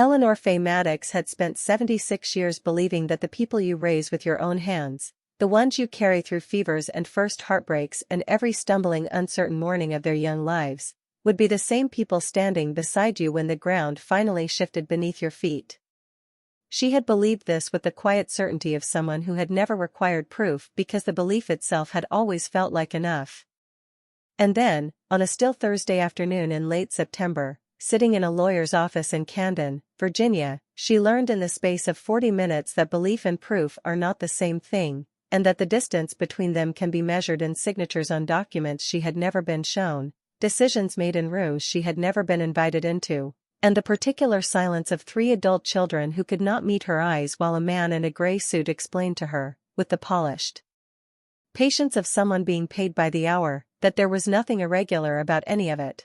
Eleanor Faye Maddox had spent 76 years believing that the people you raise with your own hands, the ones you carry through fevers and first heartbreaks and every stumbling uncertain morning of their young lives, would be the same people standing beside you when the ground finally shifted beneath your feet. She had believed this with the quiet certainty of someone who had never required proof because the belief itself had always felt like enough. And then, on a still Thursday afternoon in late September, sitting in a lawyer's office in Camden, Virginia, she learned in the space of 40 minutes that belief and proof are not the same thing, and that the distance between them can be measured in signatures on documents she had never been shown, decisions made in rooms she had never been invited into, and the particular silence of 3 adult children who could not meet her eyes while a man in a gray suit explained to her, with the polished patience of someone being paid by the hour, that there was nothing irregular about any of it.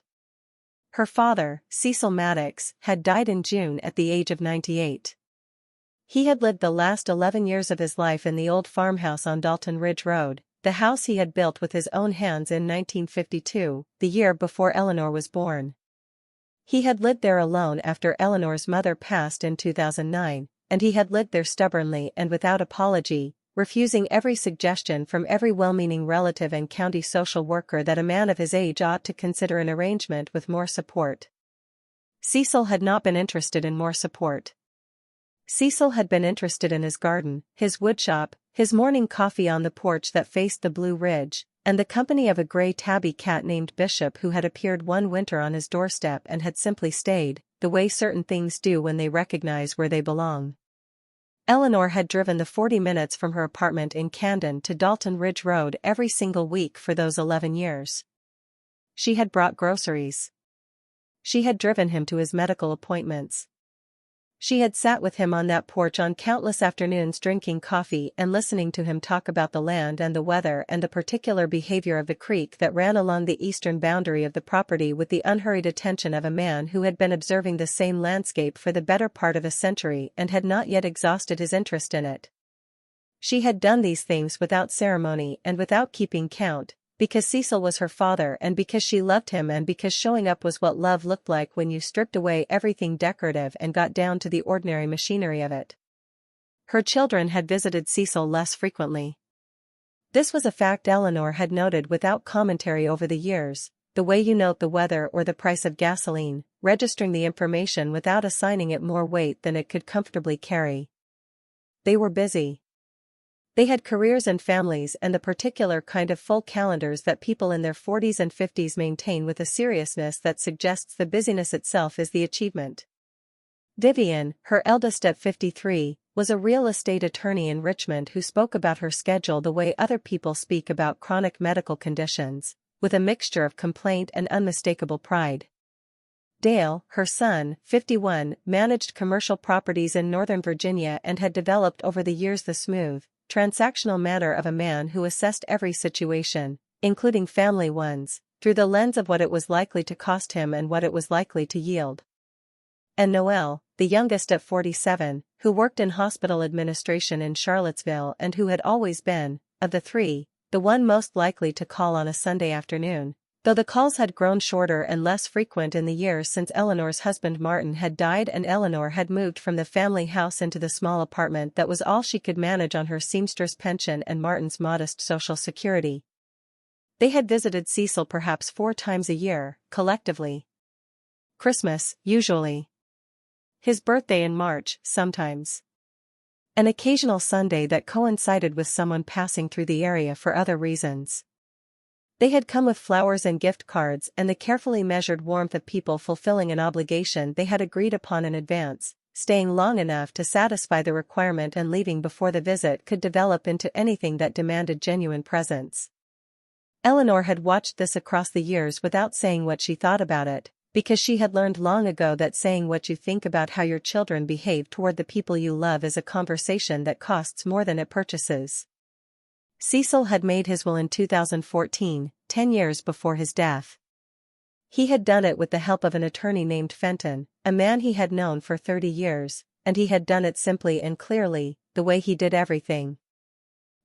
Her father, Cecil Maddox, had died in June at the age of 98. He had lived the last 11 years of his life in the old farmhouse on Dalton Ridge Road, the house he had built with his own hands in 1952, the year before Eleanor was born. He had lived there alone after Eleanor's mother passed in 2009, and he had lived there stubbornly and without apology, refusing every suggestion from every well-meaning relative and county social worker that a man of his age ought to consider an arrangement with more support. Cecil had not been interested in more support. Cecil had been interested in his garden, his woodshop, his morning coffee on the porch that faced the Blue Ridge, and the company of a gray tabby cat named Bishop who had appeared one winter on his doorstep and had simply stayed, the way certain things do when they recognize where they belong. Eleanor had driven the 40 minutes from her apartment in Camden to Dalton Ridge Road every single week for those 11 years. She had brought groceries. She had driven him to his medical appointments. She had sat with him on that porch on countless afternoons drinking coffee and listening to him talk about the land and the weather and the particular behavior of the creek that ran along the eastern boundary of the property with the unhurried attention of a man who had been observing the same landscape for the better part of a century and had not yet exhausted his interest in it. She had done these things without ceremony and without keeping count, because Cecil was her father and because she loved him and because showing up was what love looked like when you stripped away everything decorative and got down to the ordinary machinery of it. Her children had visited Cecil less frequently. This was a fact Eleanor had noted without commentary over the years, the way you note the weather or the price of gasoline, registering the information without assigning it more weight than it could comfortably carry. They were busy. They had careers and families and the particular kind of full calendars that people in their 40s and 50s maintain with a seriousness that suggests the busyness itself is the achievement. Vivian, her eldest at 53, was a real estate attorney in Richmond who spoke about her schedule the way other people speak about chronic medical conditions, with a mixture of complaint and unmistakable pride. Dale, her son, 51, managed commercial properties in Northern Virginia and had developed over the years the smooth, transactional manner of a man who assessed every situation, including family ones, through the lens of what it was likely to cost him and what it was likely to yield. And Noelle, the youngest at 47, who worked in hospital administration in Charlottesville and who had always been, of the 3, the one most likely to call on a Sunday afternoon, though the calls had grown shorter and less frequent in the years since Eleanor's husband Martin had died and Eleanor had moved from the family house into the small apartment that was all she could manage on her seamstress pension and Martin's modest social security. They had visited Cecil perhaps 4 times a year, collectively. Christmas, usually. His birthday in March, sometimes. An occasional Sunday that coincided with someone passing through the area for other reasons. They had come with flowers and gift cards and the carefully measured warmth of people fulfilling an obligation they had agreed upon in advance, staying long enough to satisfy the requirement and leaving before the visit could develop into anything that demanded genuine presence. Eleanor had watched this across the years without saying what she thought about it, because she had learned long ago that saying what you think about how your children behave toward the people you love is a conversation that costs more than it purchases. Cecil had made his will in 2014, 10 years before his death. He had done it with the help of an attorney named Fenton, a man he had known for 30 years, and he had done it simply and clearly, the way he did everything.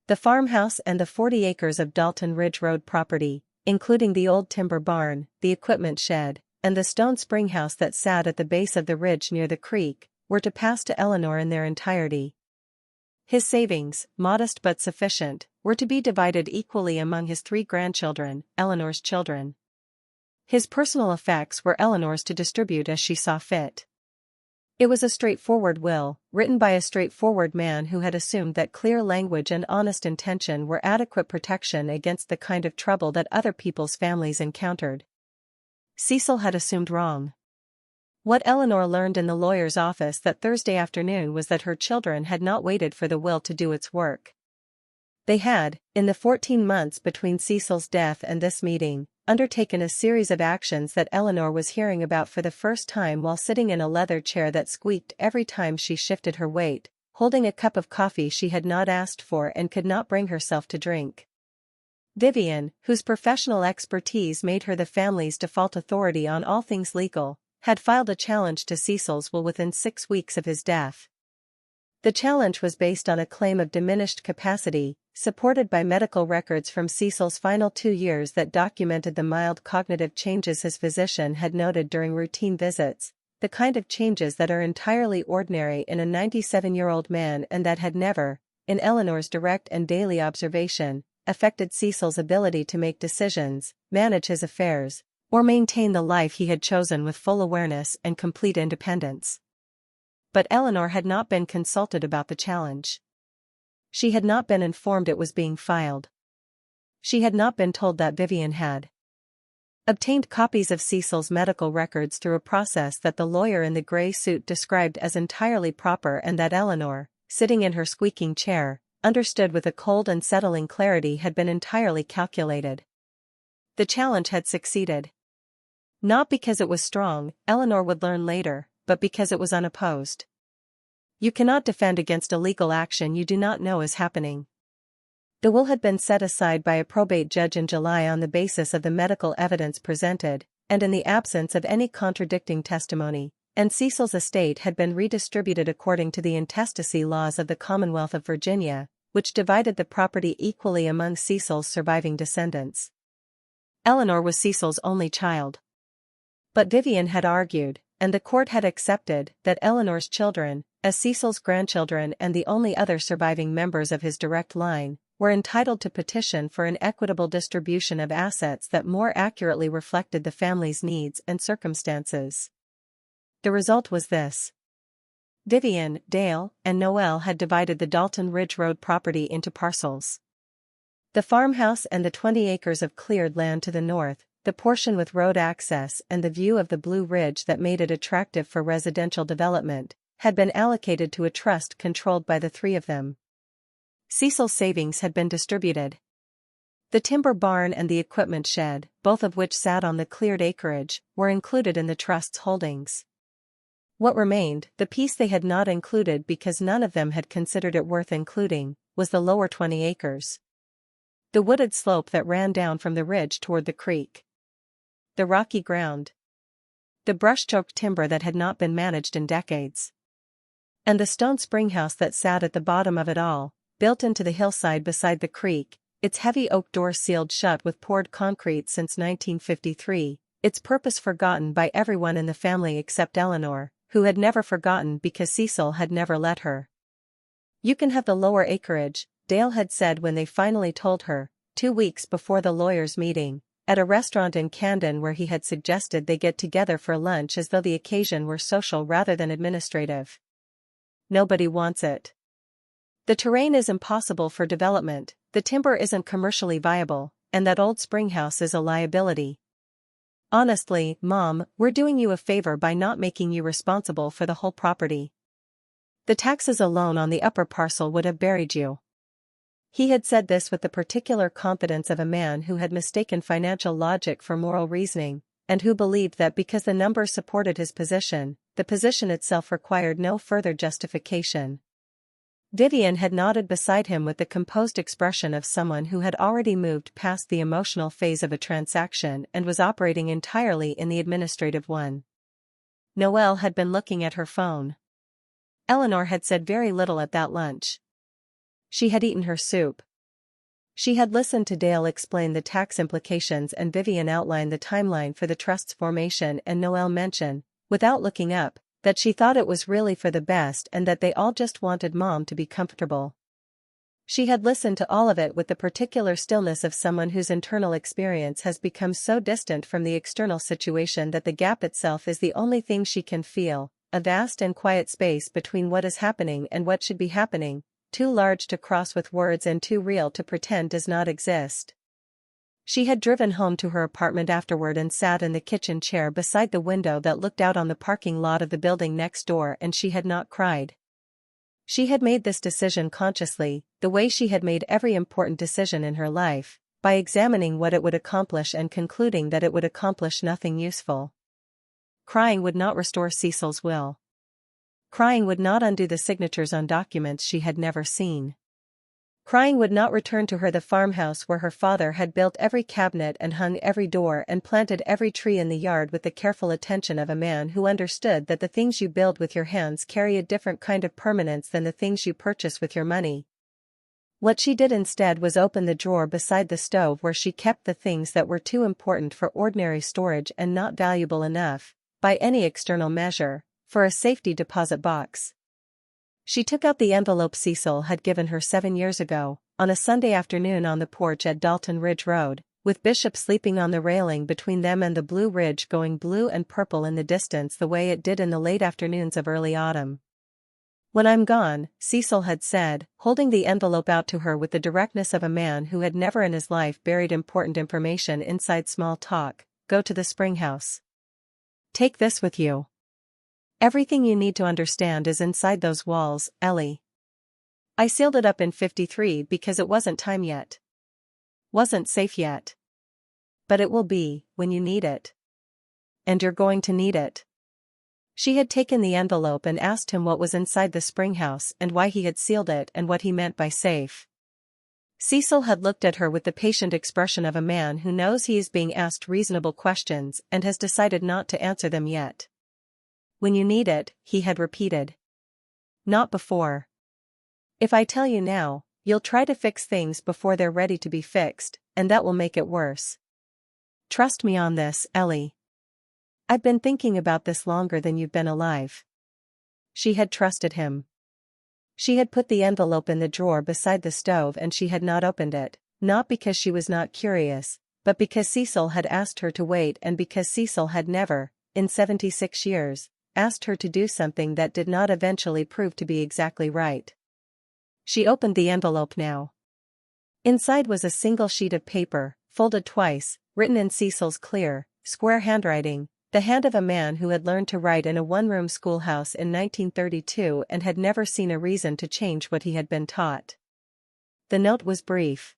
The farmhouse and the 40 acres of Dalton Ridge Road property, including the old timber barn, the equipment shed, and the stone springhouse that sat at the base of the ridge near the creek, were to pass to Eleanor in their entirety. His savings, modest but sufficient, were to be divided equally among his 3 grandchildren, Eleanor's children. His personal effects were Eleanor's to distribute as she saw fit. It was a straightforward will, written by a straightforward man who had assumed that clear language and honest intention were adequate protection against the kind of trouble that other people's families encountered. Cecil had assumed wrong. What Eleanor learned in the lawyer's office that Thursday afternoon was that her children had not waited for the will to do its work. They had, in the 14 months between Cecil's death and this meeting, undertaken a series of actions that Eleanor was hearing about for the first time while sitting in a leather chair that squeaked every time she shifted her weight, holding a cup of coffee she had not asked for and could not bring herself to drink. Vivian, whose professional expertise made her the family's default authority on all things legal, had filed a challenge to Cecil's will within 6 weeks of his death. The challenge was based on a claim of diminished capacity, supported by medical records from Cecil's final 2 years that documented the mild cognitive changes his physician had noted during routine visits, the kind of changes that are entirely ordinary in a 97-year-old man and that had never, in Eleanor's direct and daily observation, affected Cecil's ability to make decisions, manage his affairs, or maintain the life he had chosen with full awareness and complete independence. But Eleanor had not been consulted about the challenge. She had not been informed it was being filed. She had not been told that Vivian had obtained copies of Cecil's medical records through a process that the lawyer in the gray suit described as entirely proper and that Eleanor, sitting in her squeaking chair, understood with a cold and settling clarity had been entirely calculated. The challenge had succeeded. Not because it was strong, Eleanor would learn later, but because it was unopposed. You cannot defend against a legal action you do not know is happening. The will had been set aside by a probate judge in July on the basis of the medical evidence presented, and in the absence of any contradicting testimony, and Cecil's estate had been redistributed according to the intestacy laws of the Commonwealth of Virginia, which divided the property equally among Cecil's surviving descendants. Eleanor was Cecil's only child. But Vivian had argued, and the court had accepted, that Eleanor's children, as Cecil's grandchildren and the only other surviving members of his direct line, were entitled to petition for an equitable distribution of assets that more accurately reflected the family's needs and circumstances. The result was this. Vivian, Dale, and Noel had divided the Dalton Ridge Road property into parcels. The farmhouse and the 20 acres of cleared land to the north, the portion with road access and the view of the Blue Ridge that made it attractive for residential development, had been allocated to a trust controlled by the 3 of them. Cecil's savings had been distributed. The timber barn and the equipment shed, both of which sat on the cleared acreage, were included in the trust's holdings. What remained, the piece they had not included because none of them had considered it worth including, was the lower 20 acres. The wooded slope that ran down from the ridge toward the creek. The rocky ground. The brush-choked timber that had not been managed in decades. And the stone springhouse that sat at the bottom of it all, built into the hillside beside the creek, its heavy oak door sealed shut with poured concrete since 1953, its purpose forgotten by everyone in the family except Eleanor, who had never forgotten because Cecil had never let her. You can have the lower acreage, Dale had said when they finally told her, 2 weeks before the lawyers' meeting, at a restaurant in Camden where he had suggested they get together for lunch as though the occasion were social rather than administrative. Nobody wants it. The terrain is impossible for development, the timber isn't commercially viable, and that old springhouse is a liability. Honestly, Mom, we're doing you a favor by not making you responsible for the whole property. The taxes alone on the upper parcel would have buried you. He had said this with the particular confidence of a man who had mistaken financial logic for moral reasoning, and who believed that because the numbers supported his position, the position itself required no further justification. Vivian had nodded beside him with the composed expression of someone who had already moved past the emotional phase of a transaction and was operating entirely in the administrative one. Noelle had been looking at her phone. Eleanor had said very little at that lunch. She had eaten her soup. She had listened to Dale explain the tax implications and Vivian outline the timeline for the trust's formation and Noelle mention, without looking up, that she thought it was really for the best and that they all just wanted Mom to be comfortable. She had listened to all of it with the particular stillness of someone whose internal experience has become so distant from the external situation that the gap itself is the only thing she can feel, a vast and quiet space between what is happening and what should be happening, too large to cross with words and too real to pretend does not exist. She had driven home to her apartment afterward and sat in the kitchen chair beside the window that looked out on the parking lot of the building next door, and she had not cried. She had made this decision consciously, the way she had made every important decision in her life, by examining what it would accomplish and concluding that it would accomplish nothing useful. Crying would not restore Cecil's will. Crying would not undo the signatures on documents she had never seen. Crying would not return to her the farmhouse where her father had built every cabinet and hung every door and planted every tree in the yard with the careful attention of a man who understood that the things you build with your hands carry a different kind of permanence than the things you purchase with your money. What she did instead was open the drawer beside the stove where she kept the things that were too important for ordinary storage and not valuable enough, by any external measure, for a safety deposit box. She took out the envelope Cecil had given her 7 years ago, on a Sunday afternoon on the porch at Dalton Ridge Road, with Bishop sleeping on the railing between them and the Blue Ridge going blue and purple in the distance the way it did in the late afternoons of early autumn. "When I'm gone," Cecil had said, holding the envelope out to her with the directness of a man who had never in his life buried important information inside small talk, "go to the Springhouse. Take this with you. Everything you need to understand is inside those walls, Ellie. I sealed it up in '53 because it wasn't time yet. Wasn't safe yet. But it will be, when you need it. And you're going to need it." She had taken the envelope and asked him what was inside the Springhouse and why he had sealed it and what he meant by safe. Cecil had looked at her with the patient expression of a man who knows he is being asked reasonable questions and has decided not to answer them yet. "When you need it," he had repeated. "Not before. If I tell you now, you'll try to fix things before they're ready to be fixed, and that will make it worse. Trust me on this, Ellie. I've been thinking about this longer than you've been alive." She had trusted him. She had put the envelope in the drawer beside the stove and she had not opened it, not because she was not curious, but because Cecil had asked her to wait and because Cecil had never, in 76 years, asked her to do something that did not eventually prove to be exactly right. She opened the envelope now. Inside was a single sheet of paper, folded twice, written in Cecil's clear, square handwriting, the hand of a man who had learned to write in a one-room schoolhouse in 1932 and had never seen a reason to change what he had been taught. The note was brief.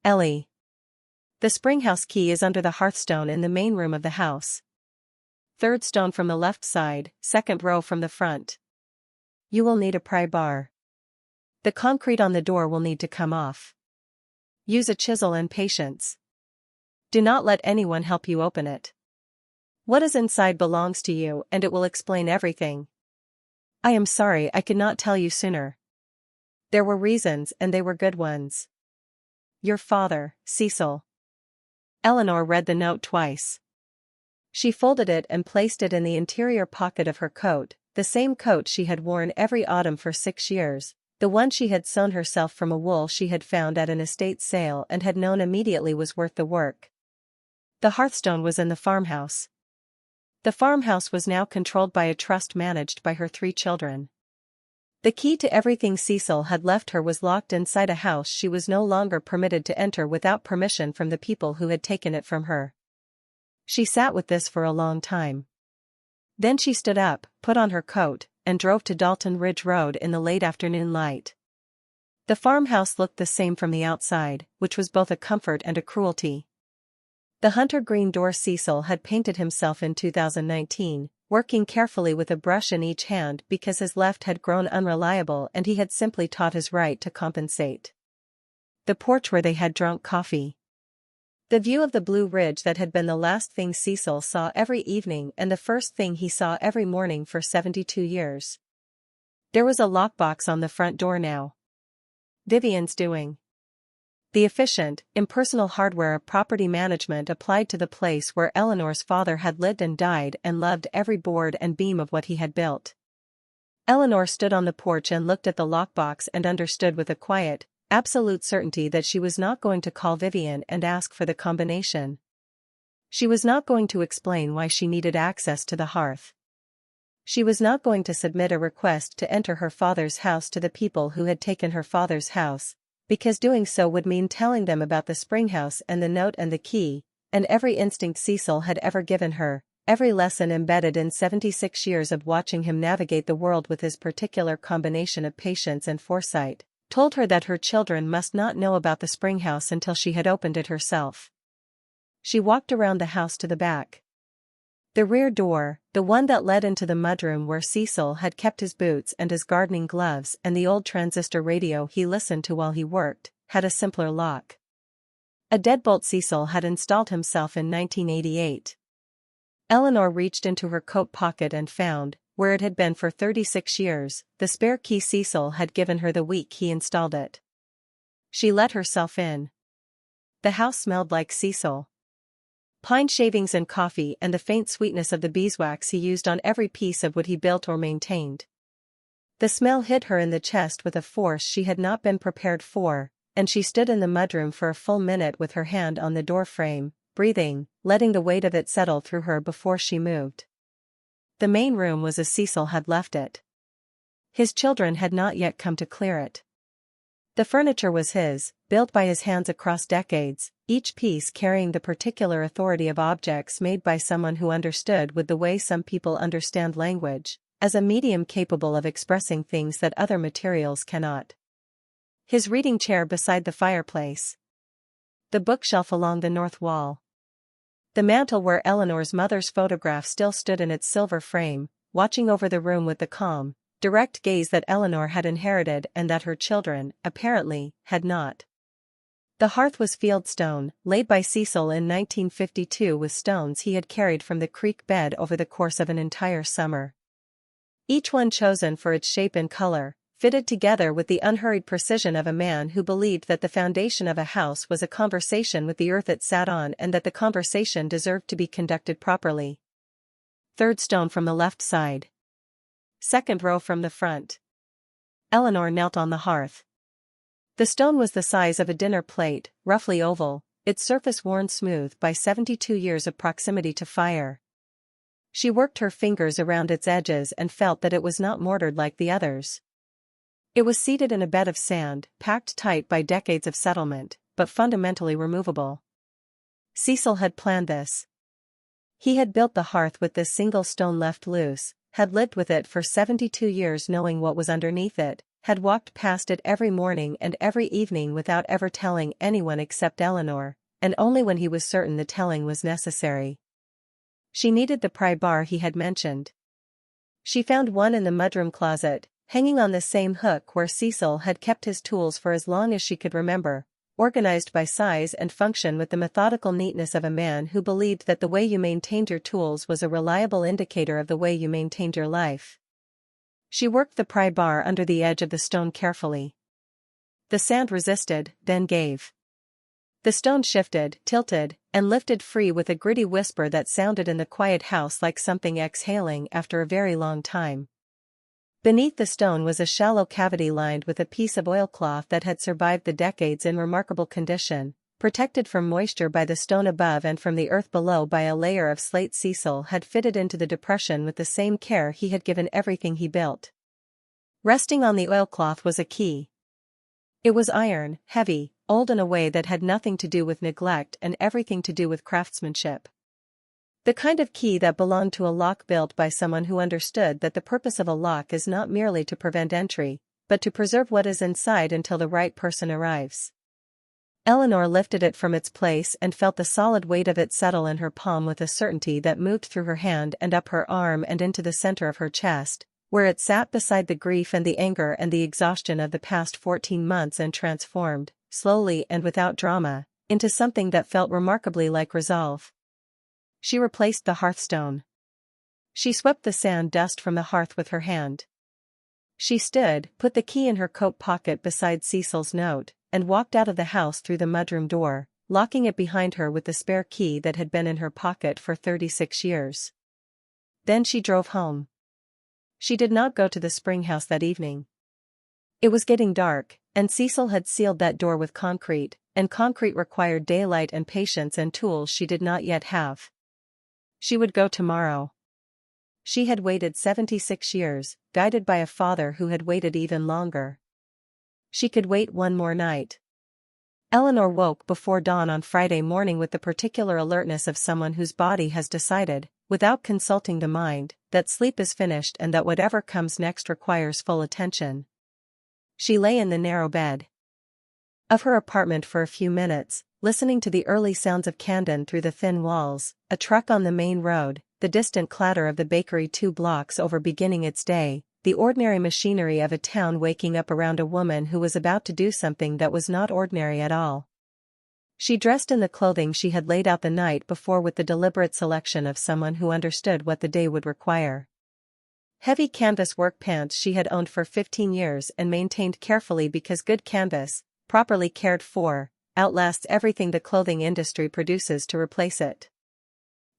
"Ellie. The Springhouse key is under the hearthstone in the main room of the house. 3rd stone from the left side, 2nd row from the front. You will need a pry bar. The concrete on the door will need to come off. Use a chisel and patience. Do not let anyone help you open it. What is inside belongs to you and it will explain everything. I am sorry I could not tell you sooner. There were reasons and they were good ones. Your father, Cecil." Eleanor read the note twice. She folded it and placed it in the interior pocket of her coat, the same coat she had worn every autumn for 6 years, the one she had sewn herself from a wool she had found at an estate sale and had known immediately was worth the work. The hearthstone was in the farmhouse. The farmhouse was now controlled by a trust managed by her 3 children. The key to everything Cecil had left her was locked inside a house she was no longer permitted to enter without permission from the people who had taken it from her. She sat with this for a long time. Then she stood up, put on her coat, and drove to Dalton Ridge Road in the late afternoon light. The farmhouse looked the same from the outside, which was both a comfort and a cruelty. The hunter green door Cecil had painted himself in 2019, working carefully with a brush in each hand because his left had grown unreliable and he had simply taught his right to compensate. The porch where they had drunk coffee. The view of the Blue Ridge that had been the last thing Cecil saw every evening and the first thing he saw every morning for 72 years. There was a lockbox on the front door now. Vivian's doing. The efficient, impersonal hardware of property management applied to the place where Eleanor's father had lived and died and loved every board and beam of what he had built. Eleanor stood on the porch and looked at the lockbox and understood with a quiet, absolute certainty that she was not going to call Vivian and ask for the combination. She was not going to explain why she needed access to the hearth. She was not going to submit a request to enter her father's house to the people who had taken her father's house, because doing so would mean telling them about the Springhouse and the note and the key, and every instinct Cecil had ever given her, every lesson embedded in 76 years of watching him navigate the world with his particular combination of patience and foresight, told her that her children must not know about the Springhouse until she had opened it herself. She walked around the house to the back. The rear door, the one that led into the mudroom where Cecil had kept his boots and his gardening gloves and the old transistor radio he listened to while he worked, had a simpler lock. A deadbolt Cecil had installed himself in 1988. Eleanor reached into her coat pocket and found, where it had been for 36 years, the spare key Cecil had given her the week he installed it. She let herself in. The house smelled like Cecil. Pine shavings and coffee and the faint sweetness of the beeswax he used on every piece of what he built or maintained. The smell hit her in the chest with a force she had not been prepared for, and she stood in the mudroom for a full minute with her hand on the doorframe, breathing, letting the weight of it settle through her before she moved. The main room was as Cecil had left it. His children had not yet come to clear it. The furniture was his, built by his hands across decades, each piece carrying the particular authority of objects made by someone who understood with the way some people understand language, as a medium capable of expressing things that other materials cannot. His reading chair beside the fireplace. The bookshelf along the north wall. The mantel where Eleanor's mother's photograph still stood in its silver frame, watching over the room with the calm, direct gaze that Eleanor had inherited and that her children, apparently, had not. The hearth was fieldstone, laid by Cecil in 1952 with stones he had carried from the creek bed over the course of an entire summer. Each one chosen for its shape and color, fitted together with the unhurried precision of a man who believed that the foundation of a house was a conversation with the earth it sat on and that the conversation deserved to be conducted properly. Third stone from the left side. Second row from the front. Eleanor knelt on the hearth. The stone was the size of a dinner plate, roughly oval, its surface worn smooth by 72 years of proximity to fire. She worked her fingers around its edges and felt that it was not mortared like the others. It was seated in a bed of sand, packed tight by decades of settlement, but fundamentally removable. Cecil had planned this. He had built the hearth with this single stone left loose, had lived with it for 72 years knowing what was underneath it, had walked past it every morning and every evening without ever telling anyone except Eleanor, and only when he was certain the telling was necessary. She needed the pry bar he had mentioned. She found one in the mudroom closet, hanging on the same hook where Cecil had kept his tools for as long as she could remember, organized by size and function with the methodical neatness of a man who believed that the way you maintained your tools was a reliable indicator of the way you maintained your life. She worked the pry bar under the edge of the stone carefully. The sand resisted, then gave. The stone shifted, tilted, and lifted free with a gritty whisper that sounded in the quiet house like something exhaling after a very long time. Beneath the stone was a shallow cavity lined with a piece of oilcloth that had survived the decades in remarkable condition, protected from moisture by the stone above and from the earth below by a layer of slate Cecil had fitted into the depression with the same care he had given everything he built. Resting on the oilcloth was a key. It was iron, heavy, old in a way that had nothing to do with neglect and everything to do with craftsmanship. The kind of key that belonged to a lock built by someone who understood that the purpose of a lock is not merely to prevent entry, but to preserve what is inside until the right person arrives. Eleanor lifted it from its place and felt the solid weight of it settle in her palm with a certainty that moved through her hand and up her arm and into the center of her chest, where it sat beside the grief and the anger and the exhaustion of the past 14 months and transformed, slowly and without drama, into something that felt remarkably like resolve. She replaced the hearthstone. She swept the sand dust from the hearth with her hand. She stood, put the key in her coat pocket beside Cecil's note, and walked out of the house through the mudroom door, locking it behind her with the spare key that had been in her pocket for 36 years. Then she drove home. She did not go to the Springhouse that evening. It was getting dark, and Cecil had sealed that door with concrete, and concrete required daylight and patience and tools she did not yet have. She would go tomorrow. She had waited 76 years, guided by a father who had waited even longer. She could wait one more night. Eleanor woke before dawn on Friday morning with the particular alertness of someone whose body has decided, without consulting the mind, that sleep is finished and that whatever comes next requires full attention. She lay in the narrow bed of her apartment for a few minutes, listening to the early sounds of Camden through the thin walls, a truck on the main road, the distant clatter of the bakery 2 blocks over beginning its day, the ordinary machinery of a town waking up around a woman who was about to do something that was not ordinary at all. She dressed in the clothing she had laid out the night before with the deliberate selection of someone who understood what the day would require. Heavy canvas work pants she had owned for 15 years and maintained carefully because good canvas, properly cared for, outlasts everything the clothing industry produces to replace it.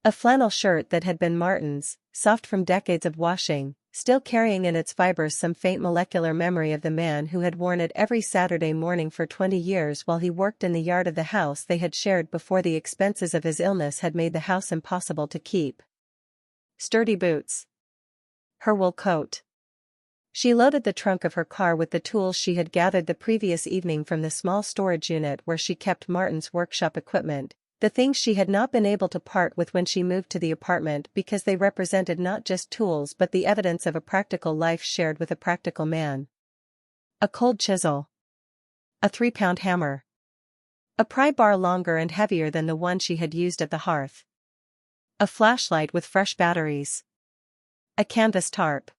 A flannel shirt that had been Martin's, soft from decades of washing, still carrying in its fibers some faint molecular memory of the man who had worn it every Saturday morning for 20 years while he worked in the yard of the house they had shared before the expenses of his illness had made the house impossible to keep. Sturdy boots. Her wool coat. She loaded the trunk of her car with the tools she had gathered the previous evening from the small storage unit where she kept Martin's workshop equipment, the things she had not been able to part with when she moved to the apartment because they represented not just tools but the evidence of a practical life shared with a practical man. A cold chisel. A 3-pound hammer. A pry bar longer and heavier than the one she had used at the hearth. A flashlight with fresh batteries. A canvas tarp.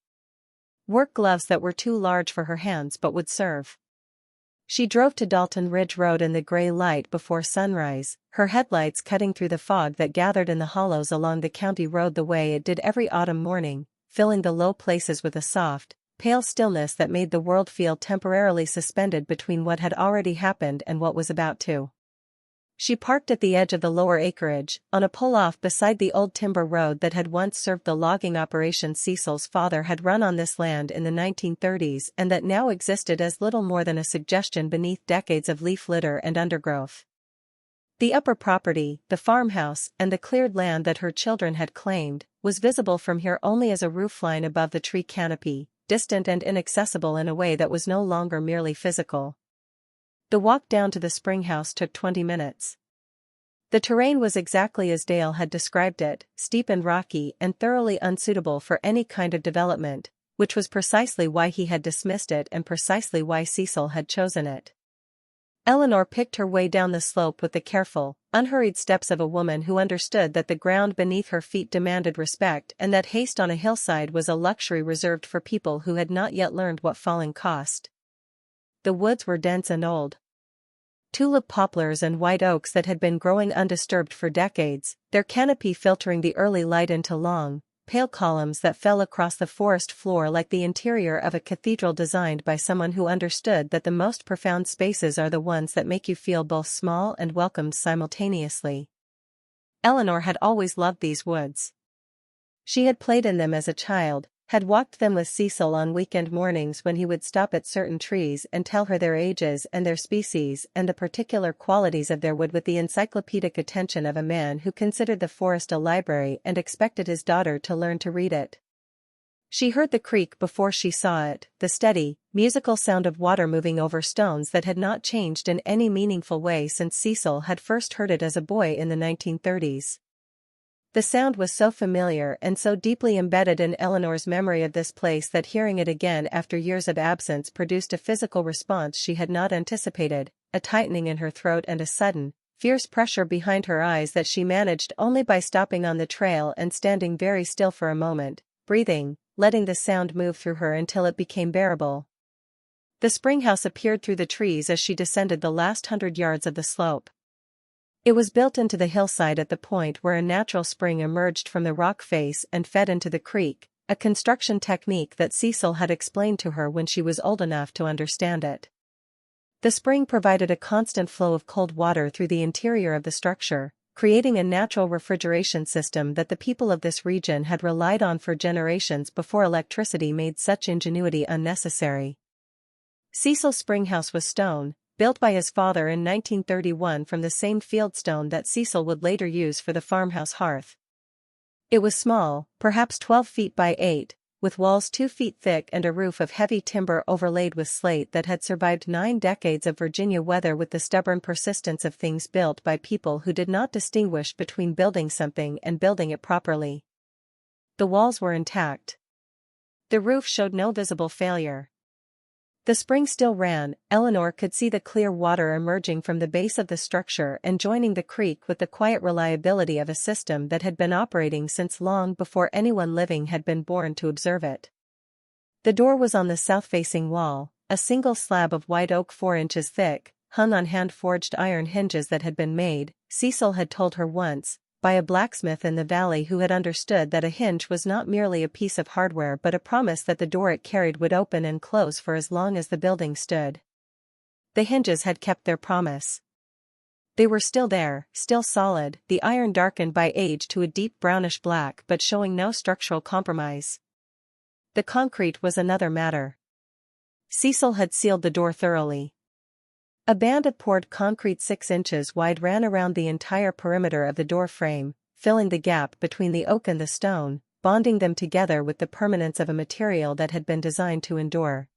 Work gloves that were too large for her hands but would serve. She drove to Dalton Ridge Road in the gray light before sunrise, her headlights cutting through the fog that gathered in the hollows along the county road the way it did every autumn morning, filling the low places with a soft, pale stillness that made the world feel temporarily suspended between what had already happened and what was about to. She parked at the edge of the lower acreage, on a pull-off beside the old timber road that had once served the logging operation Cecil's father had run on this land in the 1930s and that now existed as little more than a suggestion beneath decades of leaf litter and undergrowth. The upper property, the farmhouse, and the cleared land that her children had claimed, was visible from here only as a roofline above the tree canopy, distant and inaccessible in a way that was no longer merely physical. The walk down to the Springhouse took 20 minutes. The terrain was exactly as Dale had described it, steep and rocky and thoroughly unsuitable for any kind of development, which was precisely why he had dismissed it and precisely why Cecil had chosen it. Eleanor picked her way down the slope with the careful, unhurried steps of a woman who understood that the ground beneath her feet demanded respect and that haste on a hillside was a luxury reserved for people who had not yet learned what falling cost. The woods were dense and old. Tulip poplars and white oaks that had been growing undisturbed for decades, their canopy filtering the early light into long, pale columns that fell across the forest floor like the interior of a cathedral designed by someone who understood that the most profound spaces are the ones that make you feel both small and welcomed simultaneously. Eleanor had always loved these woods. She had played in them as a child, had walked them with Cecil on weekend mornings when he would stop at certain trees and tell her their ages and their species and the particular qualities of their wood with the encyclopedic attention of a man who considered the forest a library and expected his daughter to learn to read it. She heard the creak before she saw it, the steady, musical sound of water moving over stones that had not changed in any meaningful way since Cecil had first heard it as a boy in the 1930s. The sound was so familiar and so deeply embedded in Eleanor's memory of this place that hearing it again after years of absence produced a physical response she had not anticipated, a tightening in her throat and a sudden, fierce pressure behind her eyes that she managed only by stopping on the trail and standing very still for a moment, breathing, letting the sound move through her until it became bearable. The Springhouse appeared through the trees as she descended the last 100 yards of the slope. It was built into the hillside at the point where a natural spring emerged from the rock face and fed into the creek, a construction technique that Cecil had explained to her when she was old enough to understand it. The spring provided a constant flow of cold water through the interior of the structure, creating a natural refrigeration system that the people of this region had relied on for generations before electricity made such ingenuity unnecessary. Cecil Springhouse was stone, built by his father in 1931 from the same fieldstone that Cecil would later use for the farmhouse hearth. It was small, perhaps 12 feet by 8, with walls 2 feet thick and a roof of heavy timber overlaid with slate that had survived 9 decades of Virginia weather with the stubborn persistence of things built by people who did not distinguish between building something and building it properly. The walls were intact. The roof showed no visible failure. The spring still ran. Eleanor could see the clear water emerging from the base of the structure and joining the creek with the quiet reliability of a system that had been operating since long before anyone living had been born to observe it. The door was on the south-facing wall, a single slab of white oak 4 inches thick, hung on hand-forged iron hinges that had been made, Cecil had told her once, by a blacksmith in the valley who had understood that a hinge was not merely a piece of hardware but a promise that the door it carried would open and close for as long as the building stood. The hinges had kept their promise. They were still there, still solid, the iron darkened by age to a deep brownish black but showing no structural compromise. The concrete was another matter. Cecil had sealed the door thoroughly. A band of poured concrete 6 inches wide ran around the entire perimeter of the door frame, filling the gap between the oak and the stone, bonding them together with the permanence of a material that had been designed to endure.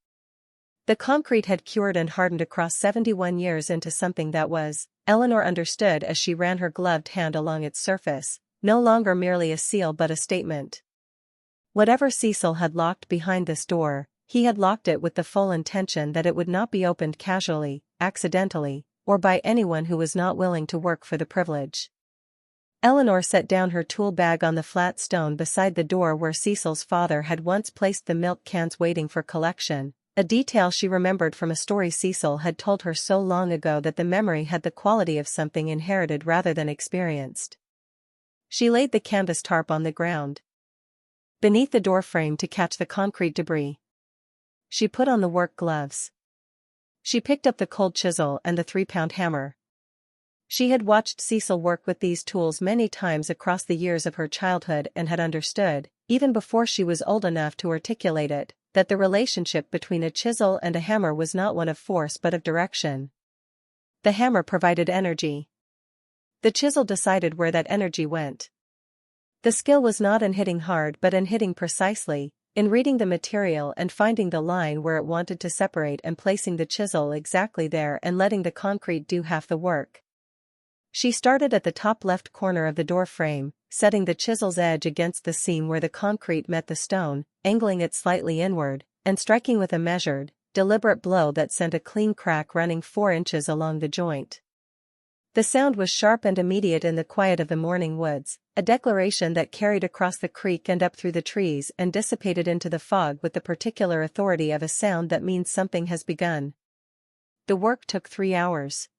The concrete had cured and hardened across 71 years into something that was, Eleanor understood as she ran her gloved hand along its surface, no longer merely a seal but a statement. Whatever Cecil had locked behind this door, he had locked it with the full intention that it would not be opened casually, accidentally, or by anyone who was not willing to work for the privilege. Eleanor set down her tool bag on the flat stone beside the door where Cecil's father had once placed the milk cans waiting for collection, a detail she remembered from a story Cecil had told her so long ago that the memory had the quality of something inherited rather than experienced. She laid the canvas tarp on the ground beneath the door frame to catch the concrete debris. She put on the work gloves. She picked up the cold chisel and the 3-pound hammer. She had watched Cecil work with these tools many times across the years of her childhood and had understood, even before she was old enough to articulate it, that the relationship between a chisel and a hammer was not one of force but of direction. The hammer provided energy. The chisel decided where that energy went. The skill was not in hitting hard but in hitting precisely, in reading the material and finding the line where it wanted to separate and placing the chisel exactly there and letting the concrete do half the work. She started at the top left corner of the door frame, setting the chisel's edge against the seam where the concrete met the stone, angling it slightly inward, and striking with a measured, deliberate blow that sent a clean crack running 4 inches along the joint. The sound was sharp and immediate in the quiet of the morning woods, a declaration that carried across the creek and up through the trees and dissipated into the fog with the particular authority of a sound that means something has begun. The work took 3 hours.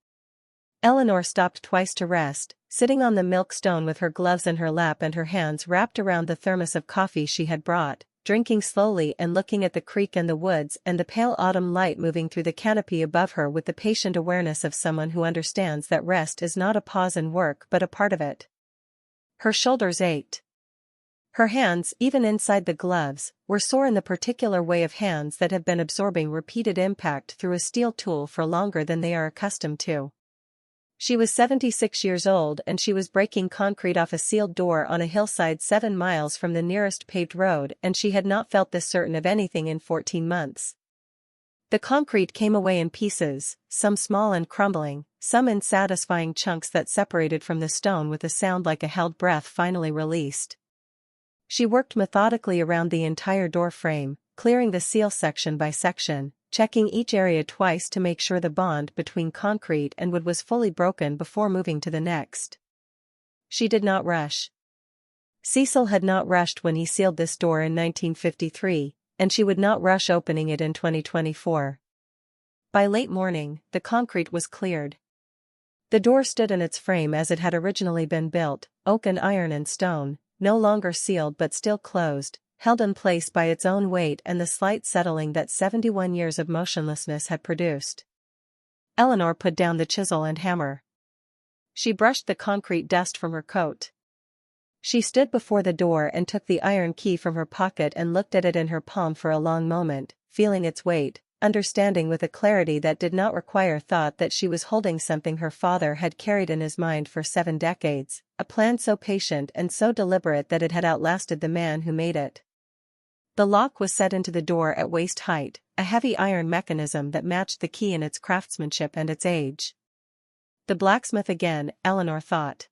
Eleanor stopped twice to rest, sitting on the milk stone with her gloves in her lap and her hands wrapped around the thermos of coffee she had brought, drinking slowly and looking at the creek and the woods and the pale autumn light moving through the canopy above her with the patient awareness of someone who understands that rest is not a pause in work but a part of it. Her shoulders ached. Her hands, even inside the gloves, were sore in the particular way of hands that have been absorbing repeated impact through a steel tool for longer than they are accustomed to. She was 76 years old and she was breaking concrete off a sealed door on a hillside 7 miles from the nearest paved road, and she had not felt this certain of anything in 14 months. The concrete came away in pieces, some small and crumbling, some in satisfying chunks that separated from the stone with a sound like a held breath finally released. She worked methodically around the entire door frame, clearing the seal section by section, checking each area twice to make sure the bond between concrete and wood was fully broken before moving to the next. She did not rush. Cecil had not rushed when he sealed this door in 1953, and she would not rush opening it in 2024. By late morning, the concrete was cleared. The door stood in its frame as it had originally been built, oak and iron and stone, no longer sealed but still closed, held in place by its own weight and the slight settling that 71 years of motionlessness had produced. Eleanor put down the chisel and hammer. She brushed the concrete dust from her coat. She stood before the door and took the iron key from her pocket and looked at it in her palm for a long moment, feeling its weight, understanding with a clarity that did not require thought that she was holding something her father had carried in his mind for 7 decades, a plan so patient and so deliberate that it had outlasted the man who made it. The lock was set into the door at waist height, a heavy iron mechanism that matched the key in its craftsmanship and its age. The blacksmith again, Eleanor thought.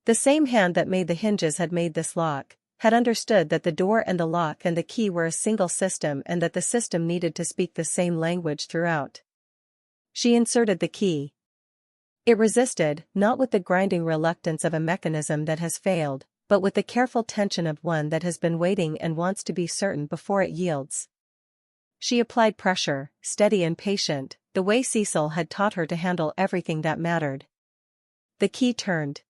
The same hand that made the hinges had made this lock, had understood that the door and the lock and the key were a single system and that the system needed to speak the same language throughout. She inserted the key. It resisted, not with the grinding reluctance of a mechanism that has failed, but with the careful tension of one that has been waiting and wants to be certain before it yields. She applied pressure, steady and patient, the way Cecil had taught her to handle everything that mattered. The key turned.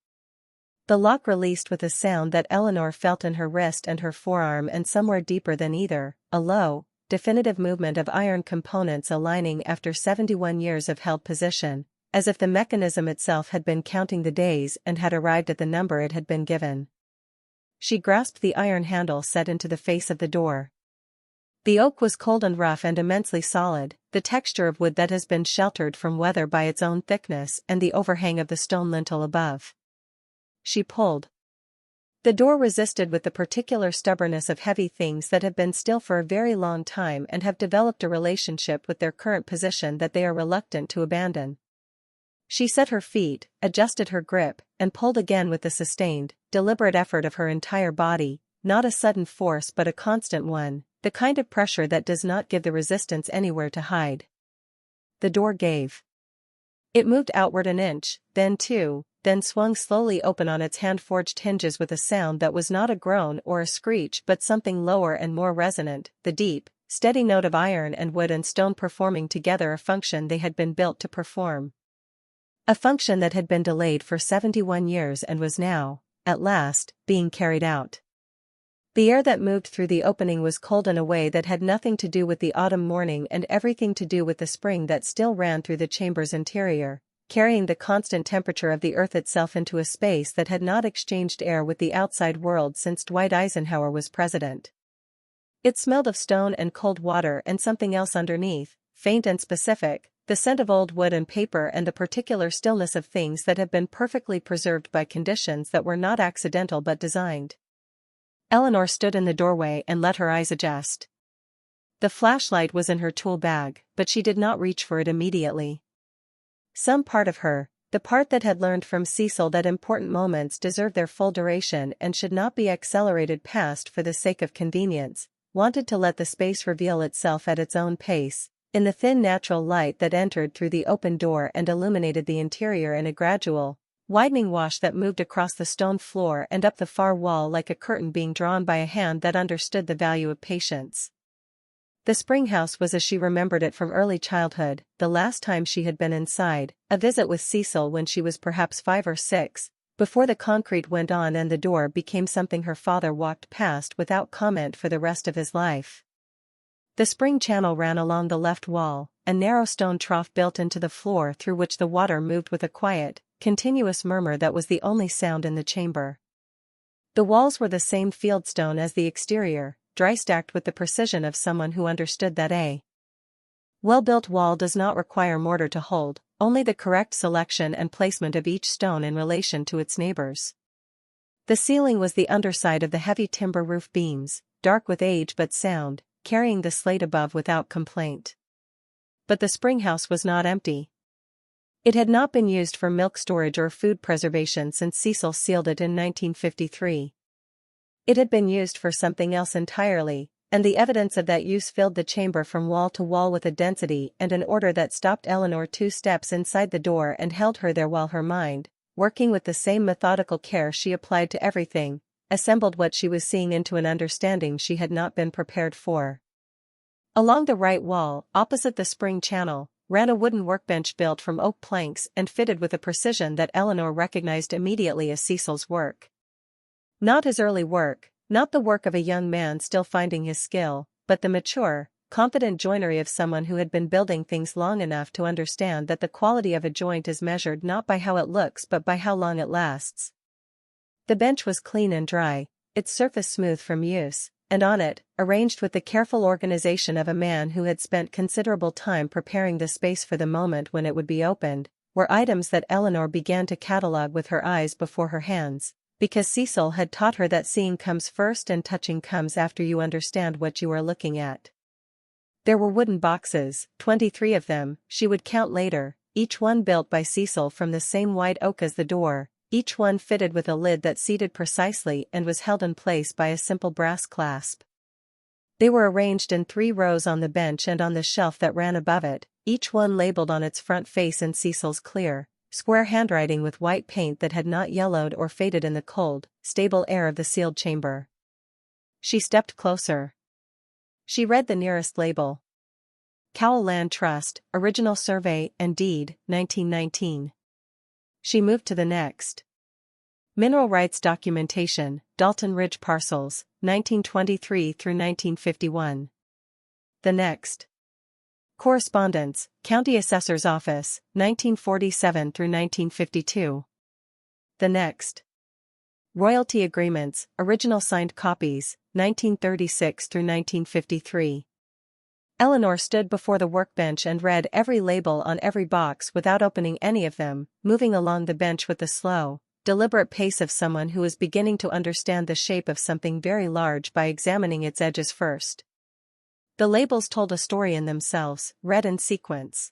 The lock released with a sound that Eleanor felt in her wrist and her forearm, and somewhere deeper than either, a low, definitive movement of iron components aligning after 71 years of held position, as if the mechanism itself had been counting the days and had arrived at the number it had been given. She grasped the iron handle set into the face of the door. The oak was cold and rough and immensely solid, the texture of wood that has been sheltered from weather by its own thickness and the overhang of the stone lintel above. She pulled. The door resisted with the particular stubbornness of heavy things that have been still for a very long time and have developed a relationship with their current position that they are reluctant to abandon. She set her feet, adjusted her grip, and pulled again with the sustained, deliberate effort of her entire body, not a sudden force but a constant one, the kind of pressure that does not give the resistance anywhere to hide. The door gave. It moved outward an inch, then 2, then swung slowly open on its hand-forged hinges with a sound that was not a groan or a screech but something lower and more resonant, the deep, steady note of iron and wood and stone performing together a function they had been built to perform. A function that had been delayed for 71 years and was now, at last, being carried out. The air that moved through the opening was cold in a way that had nothing to do with the autumn morning and everything to do with the spring that still ran through the chamber's interior, carrying the constant temperature of the earth itself into a space that had not exchanged air with the outside world since Dwight Eisenhower was president. It smelled of stone and cold water and something else underneath, faint and specific, the scent of old wood and paper and the particular stillness of things that have been perfectly preserved by conditions that were not accidental but designed. Eleanor stood in the doorway and let her eyes adjust. The flashlight was in her tool bag, but she did not reach for it immediately. Some part of her, the part that had learned from Cecil that important moments deserve their full duration and should not be accelerated past for the sake of convenience, wanted to let the space reveal itself at its own pace, in the thin natural light that entered through the open door and illuminated the interior in a gradual, widening wash that moved across the stone floor and up the far wall like a curtain being drawn by a hand that understood the value of patience. The Springhouse was as she remembered it from early childhood, the last time she had been inside, a visit with Cecil when she was perhaps 5 or 6, before the concrete went on and the door became something her father walked past without comment for the rest of his life. The spring channel ran along the left wall, a narrow stone trough built into the floor through which the water moved with a quiet, continuous murmur that was the only sound in the chamber. The walls were the same fieldstone as the exterior, dry-stacked with the precision of someone who understood that a well-built wall does not require mortar to hold, only the correct selection and placement of each stone in relation to its neighbors. The ceiling was the underside of the heavy timber roof beams, dark with age but sound, carrying the slate above without complaint. But the Springhouse was not empty. It had not been used for milk storage or food preservation since Cecil sealed it in 1953. It had been used for something else entirely, and the evidence of that use filled the chamber from wall to wall with a density and an order that stopped Eleanor 2 steps inside the door and held her there while her mind, working with the same methodical care she applied to everything, assembled what she was seeing into an understanding she had not been prepared for. Along the right wall, opposite the spring channel, ran a wooden workbench built from oak planks and fitted with a precision that Eleanor recognized immediately as Cecil's work. Not his early work, not the work of a young man still finding his skill, but the mature, confident joinery of someone who had been building things long enough to understand that the quality of a joint is measured not by how it looks but by how long it lasts. The bench was clean and dry, its surface smooth from use, and on it, arranged with the careful organization of a man who had spent considerable time preparing the space for the moment when it would be opened, were items that Eleanor began to catalogue with her eyes before her hands, because Cecil had taught her that seeing comes first and touching comes after you understand what you are looking at. There were wooden boxes, 23 of them, she would count later, each one built by Cecil from the same white oak as the door, each one fitted with a lid that seated precisely and was held in place by a simple brass clasp. They were arranged in 3 rows on the bench and on the shelf that ran above it, each one labeled on its front face in Cecil's clear, square handwriting with white paint that had not yellowed or faded in the cold, stable air of the sealed chamber. She stepped closer. She read the nearest label. Cowell Land Trust, Original Survey and Deed, 1919. She moved to the next. Mineral Rights Documentation, Dalton Ridge Parcels, 1923 through 1951. The next. Correspondence, County Assessor's Office, 1947 through 1952. The next. Royalty Agreements, Original Signed Copies, 1936 through 1953. Eleanor stood before the workbench and read every label on every box without opening any of them, moving along the bench with the slow, deliberate pace of someone who is beginning to understand the shape of something very large by examining its edges first. The labels told a story in themselves, read in sequence.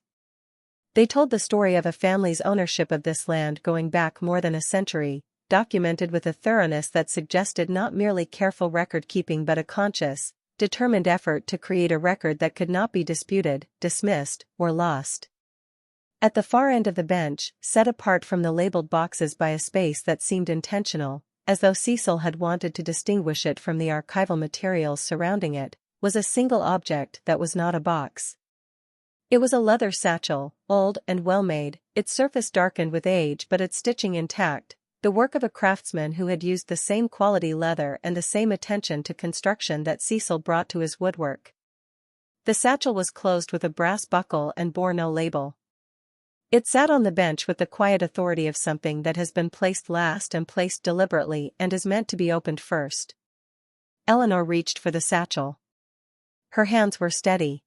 They told the story of a family's ownership of this land going back more than a century, documented with a thoroughness that suggested not merely careful record-keeping but a conscious, determined effort to create a record that could not be disputed, dismissed, or lost. At the far end of the bench, set apart from the labeled boxes by a space that seemed intentional, as though Cecil had wanted to distinguish it from the archival materials surrounding it, was a single object that was not a box. It was a leather satchel, old and well-made, its surface darkened with age but its stitching intact, the work of a craftsman who had used the same quality leather and the same attention to construction that Cecil brought to his woodwork. The satchel was closed with a brass buckle and bore no label. It sat on the bench with the quiet authority of something that has been placed last and placed deliberately and is meant to be opened first. Eleanor reached for the satchel. Her hands were steady.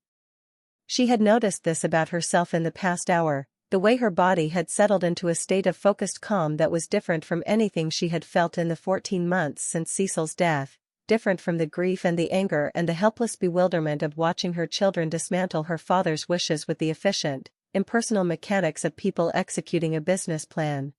She had noticed this about herself in the past hour, the way her body had settled into a state of focused calm that was different from anything she had felt in the 14 months since Cecil's death, different from the grief and the anger and the helpless bewilderment of watching her children dismantle her father's wishes with the efficient, impersonal mechanics of people executing a business plan.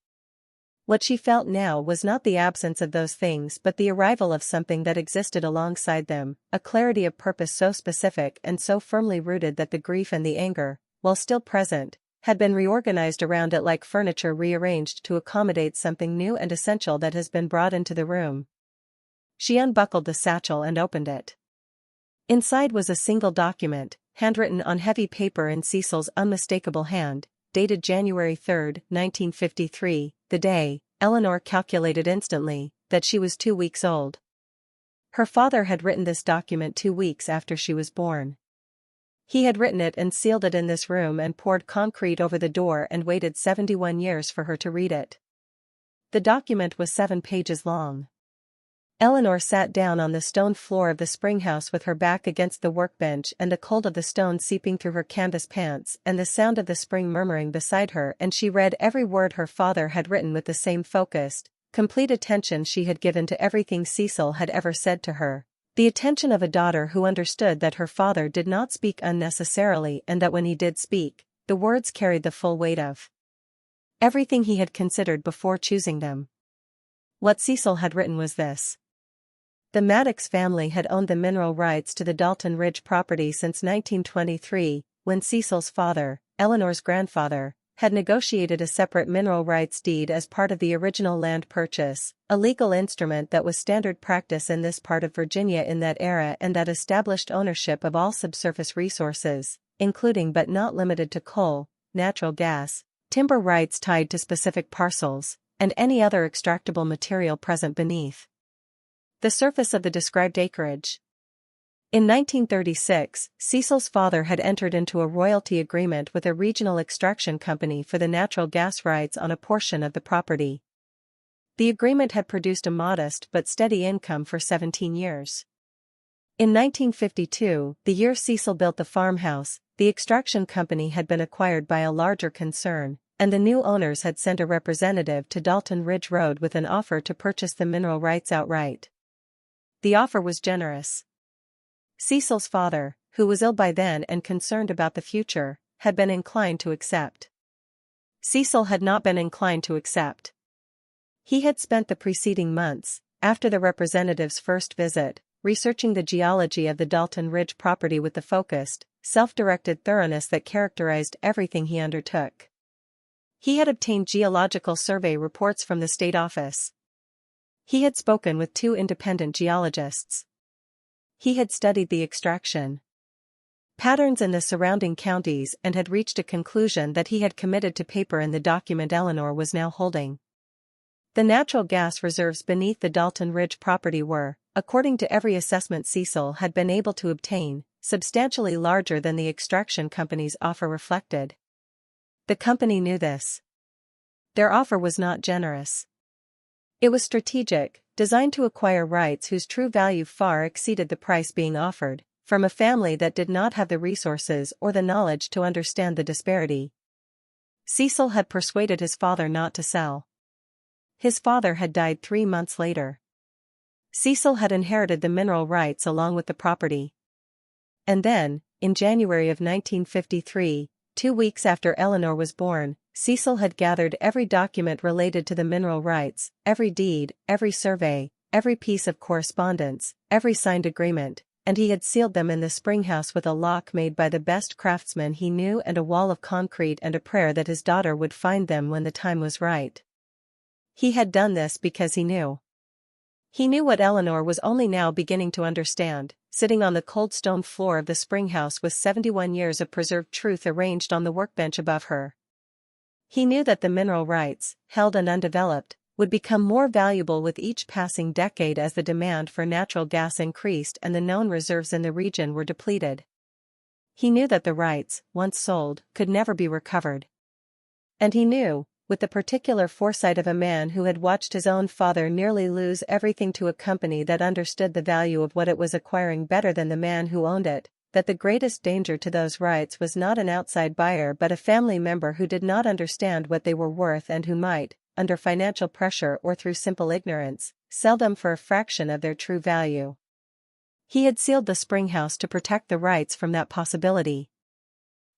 What she felt now was not the absence of those things but the arrival of something that existed alongside them, a clarity of purpose so specific and so firmly rooted that the grief and the anger, while still present, had been reorganized around it like furniture rearranged to accommodate something new and essential that has been brought into the room. She unbuckled the satchel and opened it. Inside was a single document, handwritten on heavy paper in Cecil's unmistakable hand, dated January 3, 1953, the day, Eleanor calculated instantly, that she was 2 weeks old. Her father had written this document 2 weeks after she was born. He had written it and sealed it in this room and poured concrete over the door and waited 71 years for her to read it. The document was 7 pages long. Eleanor sat down on the stone floor of the Springhouse with her back against the workbench and the cold of the stone seeping through her canvas pants and the sound of the spring murmuring beside her, and she read every word her father had written with the same focused, complete attention she had given to everything Cecil had ever said to her. The attention of a daughter who understood that her father did not speak unnecessarily and that when he did speak, the words carried the full weight of everything he had considered before choosing them. What Cecil had written was this. The Maddox family had owned the mineral rights to the Dalton Ridge property since 1923, when Cecil's father, Eleanor's grandfather, had negotiated a separate mineral rights deed as part of the original land purchase, a legal instrument that was standard practice in this part of Virginia in that era and that established ownership of all subsurface resources, including but not limited to coal, natural gas, timber rights tied to specific parcels, and any other extractable material present beneath the surface of the described acreage. In 1936, Cecil's father had entered into a royalty agreement with a regional extraction company for the natural gas rights on a portion of the property. The agreement had produced a modest but steady income for 17 years. In 1952, the year Cecil built the farmhouse, the extraction company had been acquired by a larger concern, and the new owners had sent a representative to Dalton Ridge Road with an offer to purchase the mineral rights outright. The offer was generous. Cecil's father, who was ill by then and concerned about the future, had been inclined to accept. Cecil had not been inclined to accept. He had spent the preceding months, after the representative's first visit, researching the geology of the Dalton Ridge property with the focused, self-directed thoroughness that characterized everything he undertook. He had obtained geological survey reports from the state office. He had spoken with 2 independent geologists. He had studied the extraction patterns in the surrounding counties and had reached a conclusion that he had committed to paper in the document Eleanor was now holding. The natural gas reserves beneath the Dalton Ridge property were, according to every assessment Cecil had been able to obtain, substantially larger than the extraction company's offer reflected. The company knew this. Their offer was not generous. It was strategic, designed to acquire rights whose true value far exceeded the price being offered, from a family that did not have the resources or the knowledge to understand the disparity. Cecil had persuaded his father not to sell. His father had died 3 months later. Cecil had inherited the mineral rights along with the property. And then, in January of 1953, 2 weeks after Eleanor was born, Cecil had gathered every document related to the mineral rights, every deed, every survey, every piece of correspondence, every signed agreement, and he had sealed them in the Springhouse with a lock made by the best craftsman he knew and a wall of concrete and a prayer that his daughter would find them when the time was right. He had done this because he knew. He knew what Eleanor was only now beginning to understand, sitting on the cold stone floor of the Springhouse with 71 years of preserved truth arranged on the workbench above her. He knew that the mineral rights, held and undeveloped, would become more valuable with each passing decade as the demand for natural gas increased and the known reserves in the region were depleted. He knew that the rights, once sold, could never be recovered. And he knew, with the particular foresight of a man who had watched his own father nearly lose everything to a company that understood the value of what it was acquiring better than the man who owned it, that the greatest danger to those rights was not an outside buyer but a family member who did not understand what they were worth and who might, under financial pressure or through simple ignorance, sell them for a fraction of their true value. He had sealed the Springhouse to protect the rights from that possibility.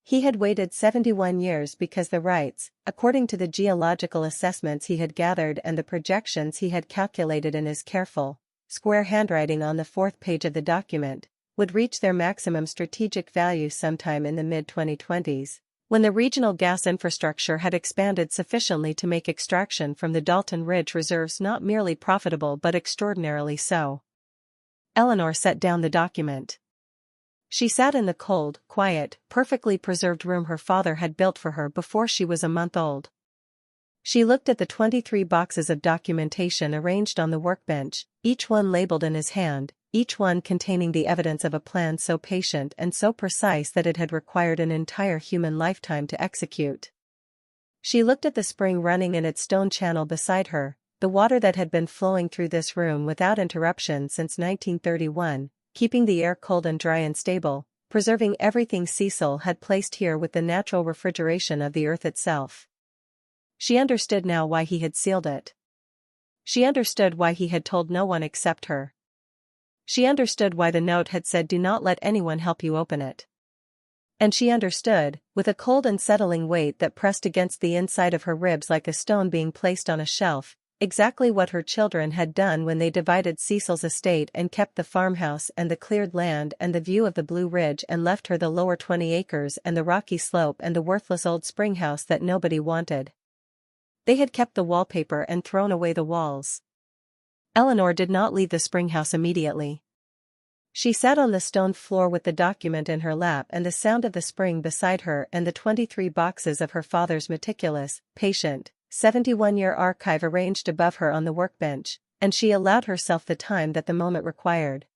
He had waited 71 years because the rights, according to the geological assessments he had gathered and the projections he had calculated in his careful, square handwriting on the 4th page of the document, would reach their maximum strategic value sometime in the mid-2020s, when the regional gas infrastructure had expanded sufficiently to make extraction from the Dalton Ridge reserves not merely profitable but extraordinarily so. Eleanor set down the document. She sat in the cold, quiet, perfectly preserved room her father had built for her before she was a month old. She looked at the 23 boxes of documentation arranged on the workbench, each one labeled in his hand, each one containing the evidence of a plan so patient and so precise that it had required an entire human lifetime to execute. She looked at the spring running in its stone channel beside her, the water that had been flowing through this room without interruption since 1931, keeping the air cold and dry and stable, preserving everything Cecil had placed here with the natural refrigeration of the earth itself. She understood now why he had sealed it. She understood why he had told no one except her. She understood why the note had said do not let anyone help you open it. And she understood, with a cold and settling weight that pressed against the inside of her ribs like a stone being placed on a shelf, exactly what her children had done when they divided Cecil's estate and kept the farmhouse and the cleared land and the view of the Blue Ridge and left her the lower 20 acres and the rocky slope and the worthless old Springhouse that nobody wanted. They had kept the wallpaper and thrown away the walls. Eleanor did not leave the Springhouse immediately. She sat on the stone floor with the document in her lap and the sound of the spring beside her and the 23 boxes of her father's meticulous, patient, 71-year archive arranged above her on the workbench, and she allowed herself the time that the moment required.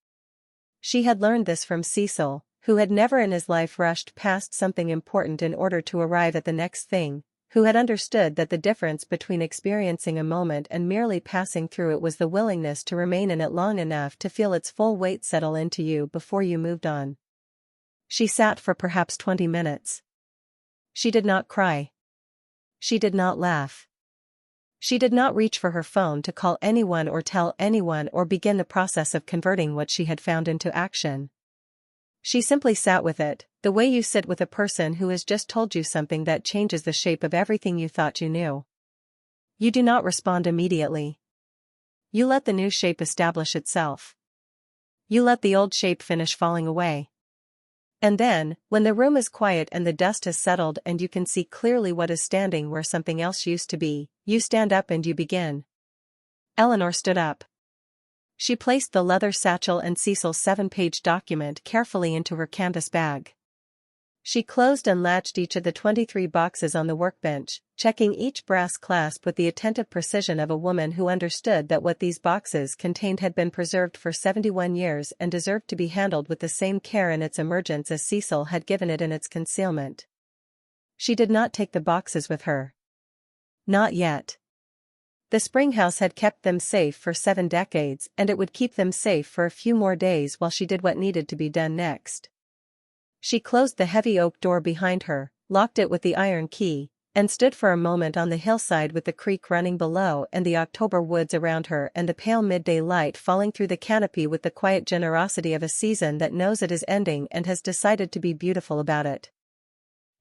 She had learned this from Cecil, who had never in his life rushed past something important in order to arrive at the next thing, who had understood that the difference between experiencing a moment and merely passing through it was the willingness to remain in it long enough to feel its full weight settle into you before you moved on. She sat for perhaps 20 minutes. She did not cry. She did not laugh. She did not reach for her phone to call anyone or tell anyone or begin the process of converting what she had found into action. She simply sat with it, the way you sit with a person who has just told you something that changes the shape of everything you thought you knew. You do not respond immediately. You let the new shape establish itself. You let the old shape finish falling away. And then, when the room is quiet and the dust has settled and you can see clearly what is standing where something else used to be, you stand up and you begin. Eleanor stood up. She placed the leather satchel and Cecil's 7-page document carefully into her canvas bag. She closed and latched each of the 23 boxes on the workbench, checking each brass clasp with the attentive precision of a woman who understood that what these boxes contained had been preserved for 71 years and deserved to be handled with the same care in its emergence as Cecil had given it in its concealment. She did not take the boxes with her. Not yet. The Springhouse had kept them safe for 7 decades and it would keep them safe for a few more days while she did what needed to be done next. She closed the heavy oak door behind her, locked it with the iron key, and stood for a moment on the hillside with the creek running below and the October woods around her and the pale midday light falling through the canopy with the quiet generosity of a season that knows it is ending and has decided to be beautiful about it.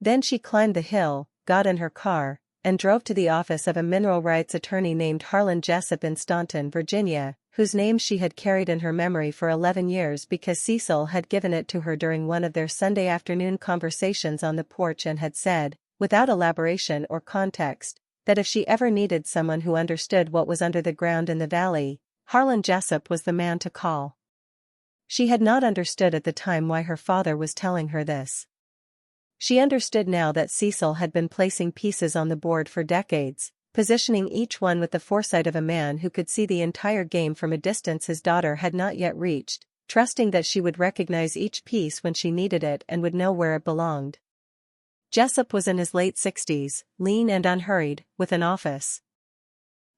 Then she climbed the hill, got in her car, and drove to the office of a mineral rights attorney named Harlan Jessup in Staunton, Virginia, whose name she had carried in her memory for 11 years because Cecil had given it to her during one of their Sunday afternoon conversations on the porch and had said, without elaboration or context, that if she ever needed someone who understood what was under the ground in the valley, Harlan Jessup was the man to call. She had not understood at the time why her father was telling her this. She understood now that Cecil had been placing pieces on the board for decades, positioning each one with the foresight of a man who could see the entire game from a distance his daughter had not yet reached, trusting that she would recognize each piece when she needed it and would know where it belonged. Jessup was in his late 60s, lean and unhurried, with an office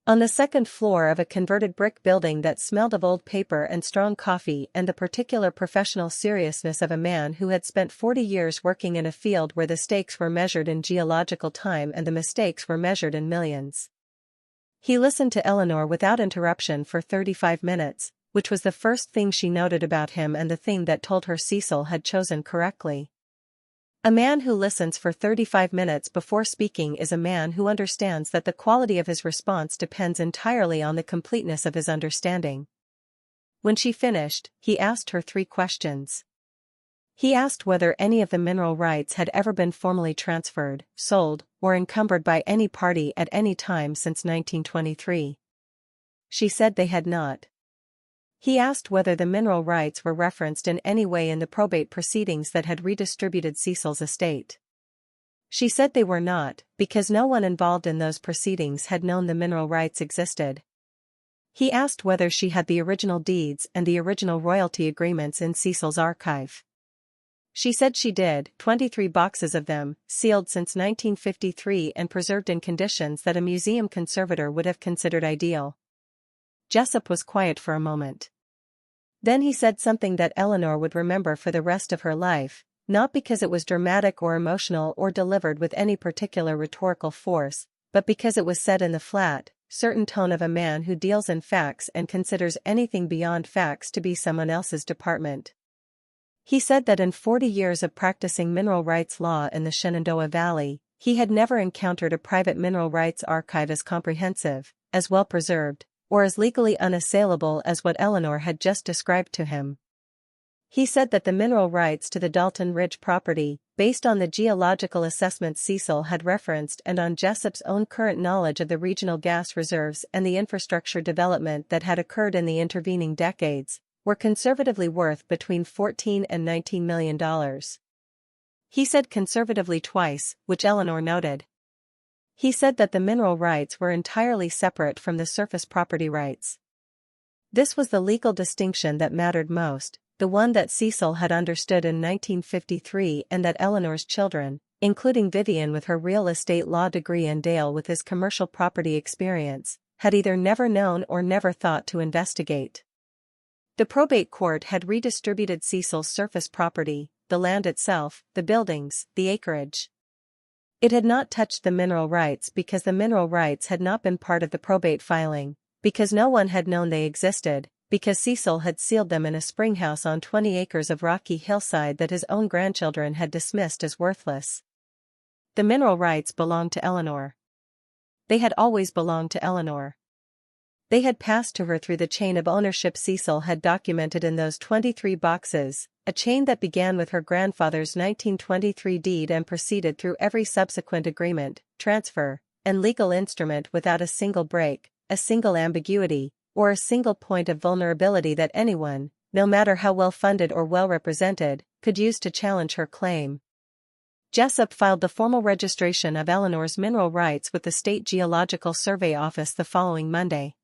on the second floor of a converted brick building that smelled of old paper and strong coffee and the particular professional seriousness of a man who had spent 40 years working in a field where the stakes were measured in geological time and the mistakes were measured in millions. He listened to Eleanor without interruption for 35 minutes, which was the first thing she noted about him and the thing that told her Cecil had chosen correctly. A man who listens for 35 minutes before speaking is a man who understands that the quality of his response depends entirely on the completeness of his understanding. When she finished, he asked her 3 questions. He asked whether any of the mineral rights had ever been formally transferred, sold, or encumbered by any party at any time since 1923. She said they had not. He asked whether the mineral rights were referenced in any way in the probate proceedings that had redistributed Cecil's estate. She said they were not, because no one involved in those proceedings had known the mineral rights existed. He asked whether she had the original deeds and the original royalty agreements in Cecil's archive. She said she did, 23 boxes of them, sealed since 1953 and preserved in conditions that a museum conservator would have considered ideal. Jessup was quiet for a moment. Then he said something that Eleanor would remember for the rest of her life, not because it was dramatic or emotional or delivered with any particular rhetorical force, but because it was said in the flat, certain tone of a man who deals in facts and considers anything beyond facts to be someone else's department. He said that in 40 years of practicing mineral rights law in the Shenandoah Valley, he had never encountered a private mineral rights archive as comprehensive, as well preserved, or as legally unassailable as what Eleanor had just described to him. He said that the mineral rights to the Dalton Ridge property, based on the geological assessments Cecil had referenced and on Jessup's own current knowledge of the regional gas reserves and the infrastructure development that had occurred in the intervening decades, were conservatively worth between $14 and $19 million. He said conservatively twice, which Eleanor noted. He said that the mineral rights were entirely separate from the surface property rights. This was the legal distinction that mattered most, the one that Cecil had understood in 1953 and that Eleanor's children, including Vivian with her real estate law degree and Dale with his commercial property experience, had either never known or never thought to investigate. The probate court had redistributed Cecil's surface property, the land itself, the buildings, the acreage. It had not touched the mineral rights because the mineral rights had not been part of the probate filing, because no one had known they existed, because Cecil had sealed them in a Springhouse on 20 acres of rocky hillside that his own grandchildren had dismissed as worthless. The mineral rights belonged to Eleanor. They had always belonged to Eleanor. They had passed to her through the chain of ownership Cecil had documented in those 23 boxes, a chain that began with her grandfather's 1923 deed and proceeded through every subsequent agreement, transfer, and legal instrument without a single break, a single ambiguity, or a single point of vulnerability that anyone, no matter how well funded or well represented, could use to challenge her claim. Jessup filed the formal registration of Eleanor's mineral rights with the State Geological Survey Office the following Monday.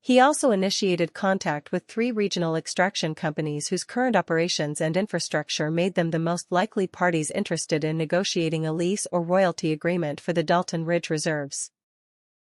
He also initiated contact with 3 regional extraction companies whose current operations and infrastructure made them the most likely parties interested in negotiating a lease or royalty agreement for the Dalton Ridge reserves.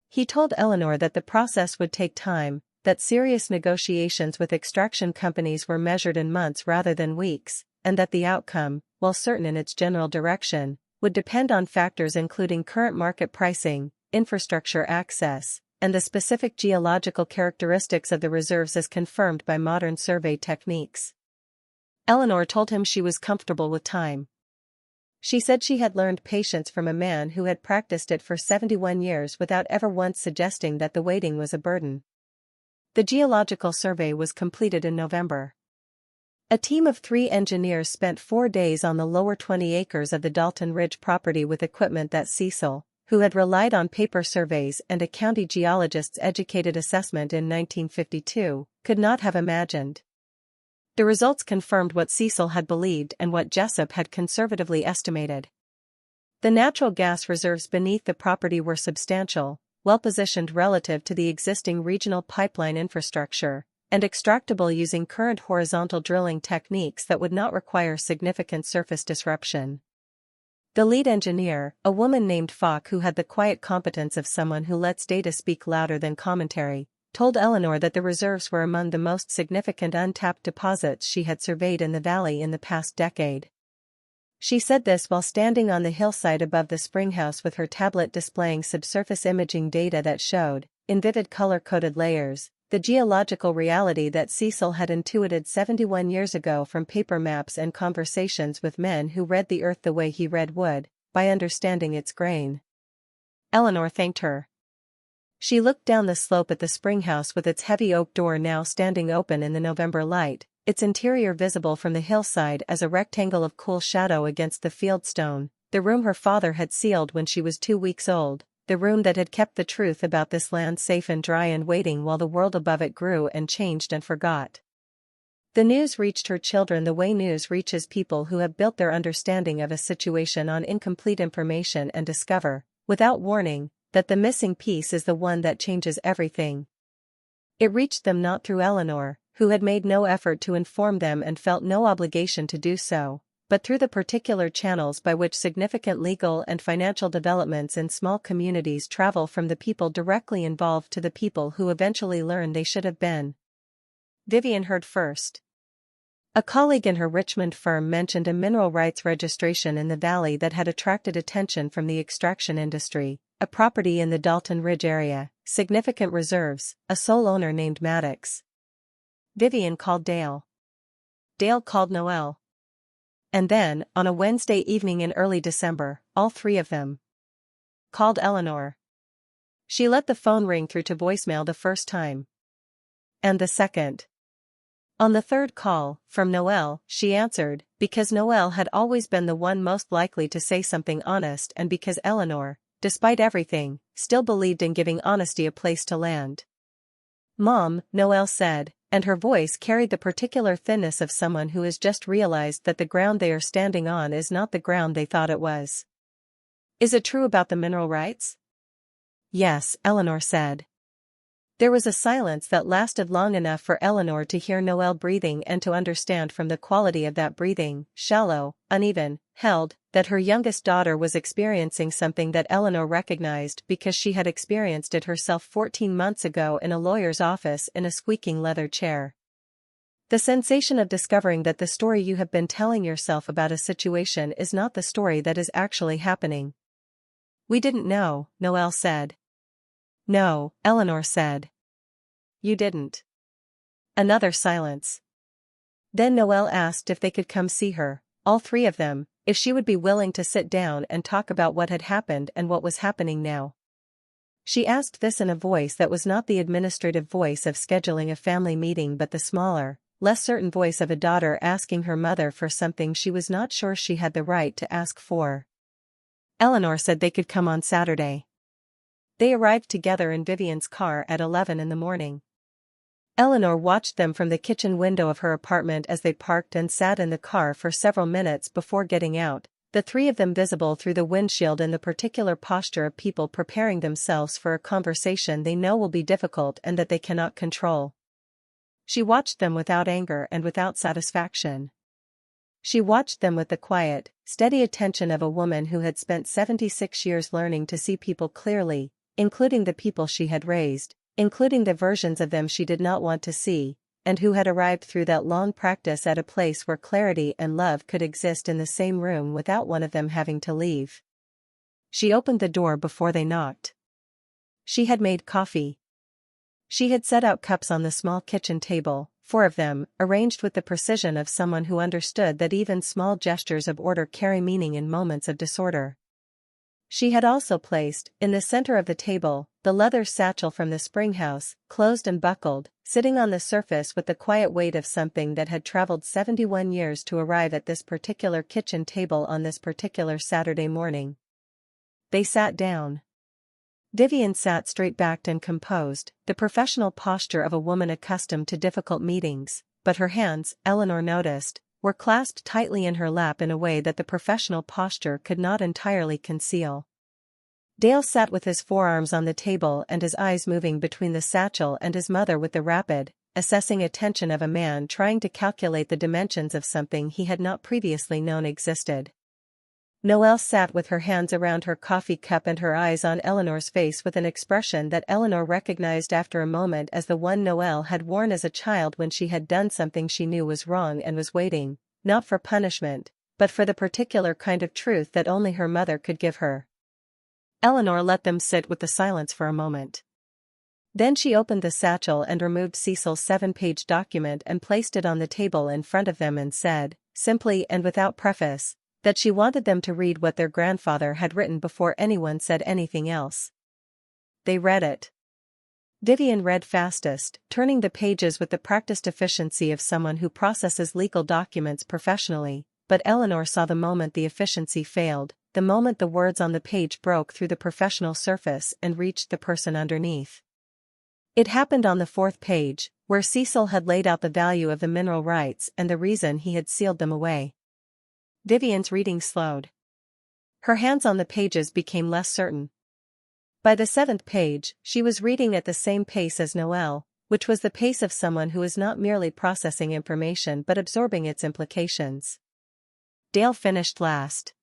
He told Eleanor that the process would take time, that serious negotiations with extraction companies were measured in months rather than weeks, and that the outcome, while certain in its general direction, would depend on factors including current market pricing, infrastructure access, and the specific geological characteristics of the reserves as confirmed by modern survey techniques. Eleanor told him she was comfortable with time. She said she had learned patience from a man who had practiced it for 71 years without ever once suggesting that the waiting was a burden. The geological survey was completed in November. A team of 3 engineers spent 4 days on the lower 20 acres of the Dalton Ridge property with equipment that Cecil, who had relied on paper surveys and a county geologist's educated assessment in 1952, could not have imagined. The results confirmed what Cecil had believed and what Jessup had conservatively estimated. The natural gas reserves beneath the property were substantial, well-positioned relative to the existing regional pipeline infrastructure, and extractable using current horizontal drilling techniques that would not require significant surface disruption. The lead engineer, a woman named Falk who had the quiet competence of someone who lets data speak louder than commentary, told Eleanor that the reserves were among the most significant untapped deposits she had surveyed in the valley in the past decade. She said this while standing on the hillside above the Springhouse with her tablet displaying subsurface imaging data that showed, in vivid color-coded layers, the geological reality that Cecil had intuited 71 years ago from paper maps and conversations with men who read the earth the way he read wood, by understanding its grain. Eleanor thanked her. She looked down the slope at the Springhouse with its heavy oak door now standing open in the November light, its interior visible from the hillside as a rectangle of cool shadow against the fieldstone, the room her father had sealed when she was 2 weeks old. The room that had kept the truth about this land safe and dry and waiting while the world above it grew and changed and forgot. The news reached her children the way news reaches people who have built their understanding of a situation on incomplete information and discover, without warning, that the missing piece is the one that changes everything. It reached them not through Eleanor, who had made no effort to inform them and felt no obligation to do so, but through the particular channels by which significant legal and financial developments in small communities travel from the people directly involved to the people who eventually learn they should have been. Vivian heard first. A colleague in her Richmond firm mentioned a mineral rights registration in the valley that had attracted attention from the extraction industry, a property in the Dalton Ridge area, significant reserves, a sole owner named Maddox. Vivian called Dale. Dale called Noel. And then, on a Wednesday evening in early December, all 3 of them called Eleanor. She let the phone ring through to voicemail the first time. And the second. On the third call, from Noel, she answered, because Noel had always been the one most likely to say something honest and because Eleanor, despite everything, still believed in giving honesty a place to land. "Mom," Noel said, and her voice carried the particular thinness of someone who has just realized that the ground they are standing on is not the ground they thought it was. "Is it true about the mineral rights?" "Yes," Eleanor said. There was a silence that lasted long enough for Eleanor to hear Noelle breathing and to understand from the quality of that breathing, shallow, uneven, held, that her youngest daughter was experiencing something that Eleanor recognized because she had experienced it herself 14 months ago in a lawyer's office in a squeaking leather chair. The sensation of discovering that the story you have been telling yourself about a situation is not the story that is actually happening. "We didn't know," Noelle said. "No," Eleanor said. "You didn't." Another silence. Then Noelle asked if they could come see her, all three of them, if she would be willing to sit down and talk about what had happened and what was happening now. She asked this in a voice that was not the administrative voice of scheduling a family meeting but the smaller, less certain voice of a daughter asking her mother for something she was not sure she had the right to ask for. Eleanor said they could come on Saturday. They arrived together in Vivian's car at 11 in the morning. Eleanor watched them from the kitchen window of her apartment as they parked and sat in the car for several minutes before getting out, the three of them visible through the windshield in the particular posture of people preparing themselves for a conversation they know will be difficult and that they cannot control. She watched them without anger and without satisfaction. She watched them with the quiet, steady attention of a woman who had spent 76 years learning to see people clearly, including the people she had raised, including the versions of them she did not want to see, and who had arrived through that long practice at a place where clarity and love could exist in the same room without one of them having to leave. She opened the door before they knocked. She had made coffee. She had set out cups on the small kitchen table, 4 of them, arranged with the precision of someone who understood that even small gestures of order carry meaning in moments of disorder. She had also placed, in the center of the table, the leather satchel from the Springhouse, closed and buckled, sitting on the surface with the quiet weight of something that had traveled 71 years to arrive at this particular kitchen table on this particular Saturday morning. They sat down. Vivian sat straight-backed and composed, the professional posture of a woman accustomed to difficult meetings, but her hands, Eleanor noticed, were clasped tightly in her lap in a way that the professional posture could not entirely conceal. Dale sat with his forearms on the table and his eyes moving between the satchel and his mother with the rapid, assessing attention of a man trying to calculate the dimensions of something he had not previously known existed. Noelle sat with her hands around her coffee cup and her eyes on Eleanor's face with an expression that Eleanor recognized after a moment as the one Noelle had worn as a child when she had done something she knew was wrong and was waiting, not for punishment, but for the particular kind of truth that only her mother could give her. Eleanor let them sit with the silence for a moment. Then she opened the satchel and removed Cecil's 7-page document and placed it on the table in front of them and said, simply and without preface, that she wanted them to read what their grandfather had written before anyone said anything else. They read it. Vivian read fastest, turning the pages with the practiced efficiency of someone who processes legal documents professionally, but Eleanor saw the moment the efficiency failed, the moment the words on the page broke through the professional surface and reached the person underneath. It happened on the 4th page, where Cecil had laid out the value of the mineral rights and the reason he had sealed them away. Vivian's reading slowed. Her hands on the pages became less certain. By the 7th page, she was reading at the same pace as Noelle, which was the pace of someone who is not merely processing information but absorbing its implications. Dale finished last.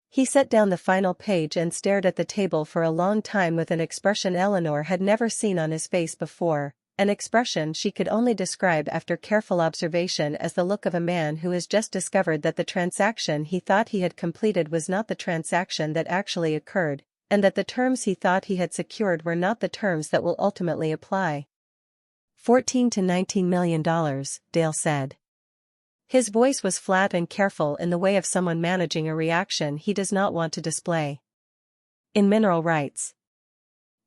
He set down the final page and stared at the table for a long time with an expression Eleanor had never seen on his face before, an expression she could only describe after careful observation as the look of a man who has just discovered that the transaction he thought he had completed was not the transaction that actually occurred, and that the terms he thought he had secured were not the terms that will ultimately apply. $14 to $19 million, Dale said. His voice was flat and careful in the way of someone managing a reaction he does not want to display. In mineral rights.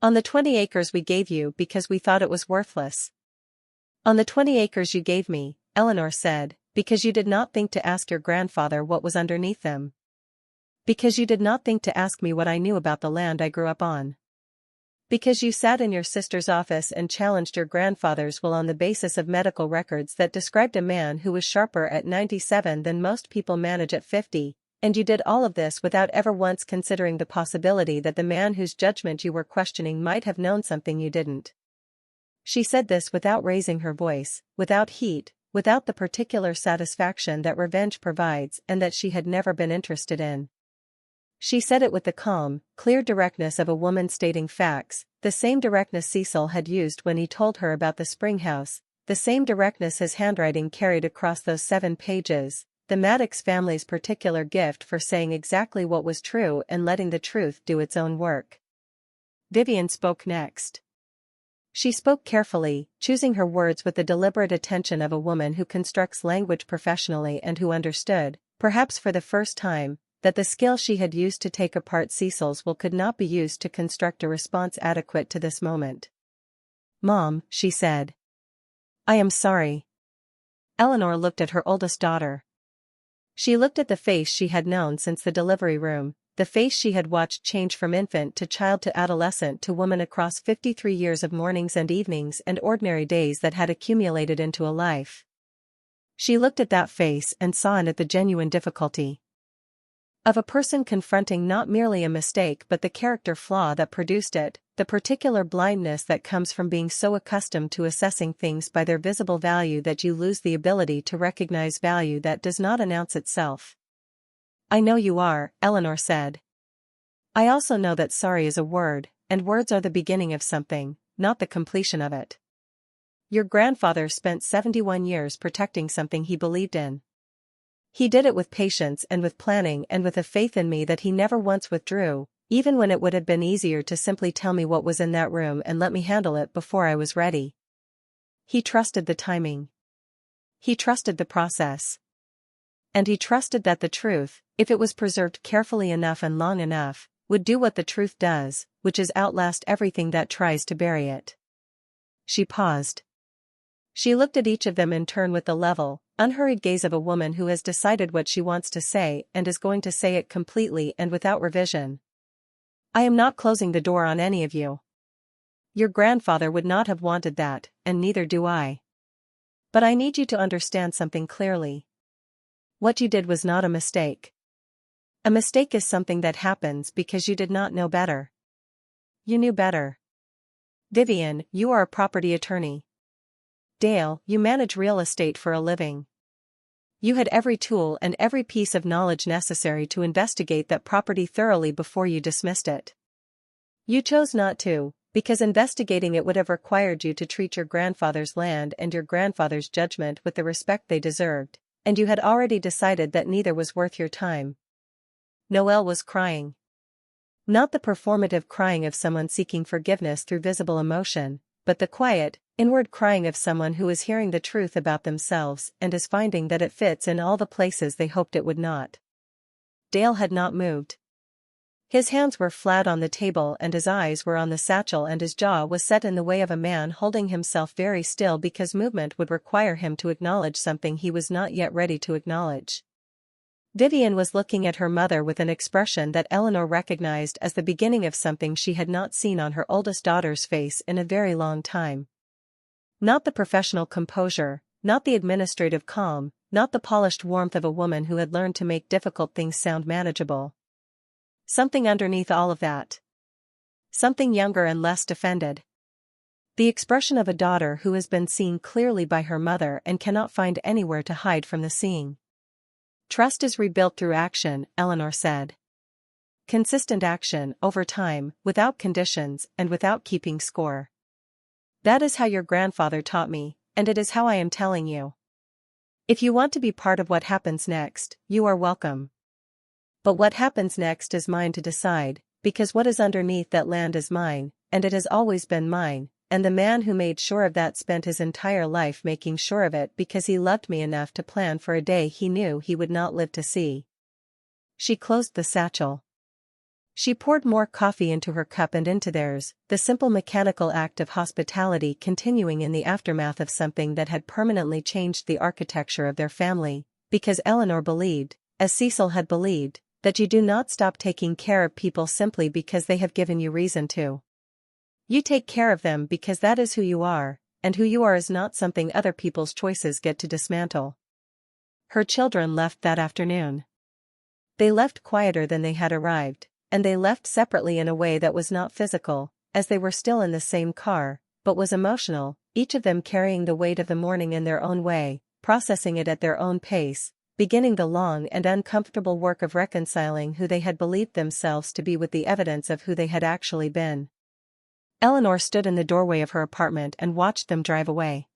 On the 20 acres we gave you because we thought it was worthless. On the 20 acres you gave me, Eleanor said, because you did not think to ask your grandfather what was underneath them. Because you did not think to ask me what I knew about the land I grew up on. Because you sat in your sister's office and challenged your grandfather's will on the basis of medical records that described a man who was sharper at 97 than most people manage at 50, and you did all of this without ever once considering the possibility that the man whose judgment you were questioning might have known something you didn't. She said this without raising her voice, without heat, without the particular satisfaction that revenge provides and that she had never been interested in. She said it with the calm, clear directness of a woman stating facts, the same directness Cecil had used when he told her about the Springhouse, the same directness his handwriting carried across those 7 pages, the Maddox family's particular gift for saying exactly what was true and letting the truth do its own work. Vivian spoke next. She spoke carefully, choosing her words with the deliberate attention of a woman who constructs language professionally and who understood, perhaps for the first time, that the skill she had used to take apart Cecil's will could not be used to construct a response adequate to this moment. "Mom," she said. "I am sorry." Eleanor looked at her oldest daughter. She looked at the face she had known since the delivery room, the face she had watched change from infant to child to adolescent to woman across 53 years of mornings and evenings and ordinary days that had accumulated into a life. She looked at that face and saw in it the genuine difficulty of a person confronting not merely a mistake but the character flaw that produced it, the particular blindness that comes from being so accustomed to assessing things by their visible value that you lose the ability to recognize value that does not announce itself. "I know you are," Eleanor said. "I also know that sorry is a word, and words are the beginning of something, not the completion of it. Your grandfather spent 71 years protecting something he believed in. He did it with patience and with planning and with a faith in me that he never once withdrew, even when it would have been easier to simply tell me what was in that room and let me handle it before I was ready. He trusted the timing. He trusted the process. And he trusted that the truth, if it was preserved carefully enough and long enough, would do what the truth does, which is outlast everything that tries to bury it." She paused. She looked at each of them in turn with the level, unhurried gaze of a woman who has decided what she wants to say and is going to say it completely and without revision. "I am not closing the door on any of you. Your grandfather would not have wanted that, and neither do I. But I need you to understand something clearly. What you did was not a mistake. A mistake is something that happens because you did not know better. You knew better. Vivian, you are a property attorney. Dale, you manage real estate for a living. You had every tool and every piece of knowledge necessary to investigate that property thoroughly before you dismissed it. You chose not to, because investigating it would have required you to treat your grandfather's land and your grandfather's judgment with the respect they deserved, and you had already decided that neither was worth your time." Noelle was crying. Not the performative crying of someone seeking forgiveness through visible emotion, but the quiet, inward crying of someone who is hearing the truth about themselves and is finding that it fits in all the places they hoped it would not. Dale had not moved. His hands were flat on the table and his eyes were on the satchel and his jaw was set in the way of a man holding himself very still because movement would require him to acknowledge something he was not yet ready to acknowledge. Vivian was looking at her mother with an expression that Eleanor recognized as the beginning of something she had not seen on her oldest daughter's face in a very long time. Not the professional composure, not the administrative calm, not the polished warmth of a woman who had learned to make difficult things sound manageable. Something underneath all of that. Something younger and less defended. The expression of a daughter who has been seen clearly by her mother and cannot find anywhere to hide from the seeing. "Trust is rebuilt through action," Eleanor said. "Consistent action, over time, without conditions and without keeping score. That is how your grandfather taught me, and it is how I am telling you. If you want to be part of what happens next, you are welcome. But what happens next is mine to decide, because what is underneath that land is mine, and it has always been mine, and the man who made sure of that spent his entire life making sure of it because he loved me enough to plan for a day he knew he would not live to see." She closed the satchel. She poured more coffee into her cup and into theirs, the simple mechanical act of hospitality continuing in the aftermath of something that had permanently changed the architecture of their family, because Eleanor believed, as Cecil had believed, that you do not stop taking care of people simply because they have given you reason to. You take care of them because that is who you are, and who you are is not something other people's choices get to dismantle. Her children left that afternoon. They left quieter than they had arrived, and they left separately in a way that was not physical, as they were still in the same car, but was emotional, each of them carrying the weight of the morning in their own way, processing it at their own pace, beginning the long and uncomfortable work of reconciling who they had believed themselves to be with the evidence of who they had actually been. Eleanor stood in the doorway of her apartment and watched them drive away.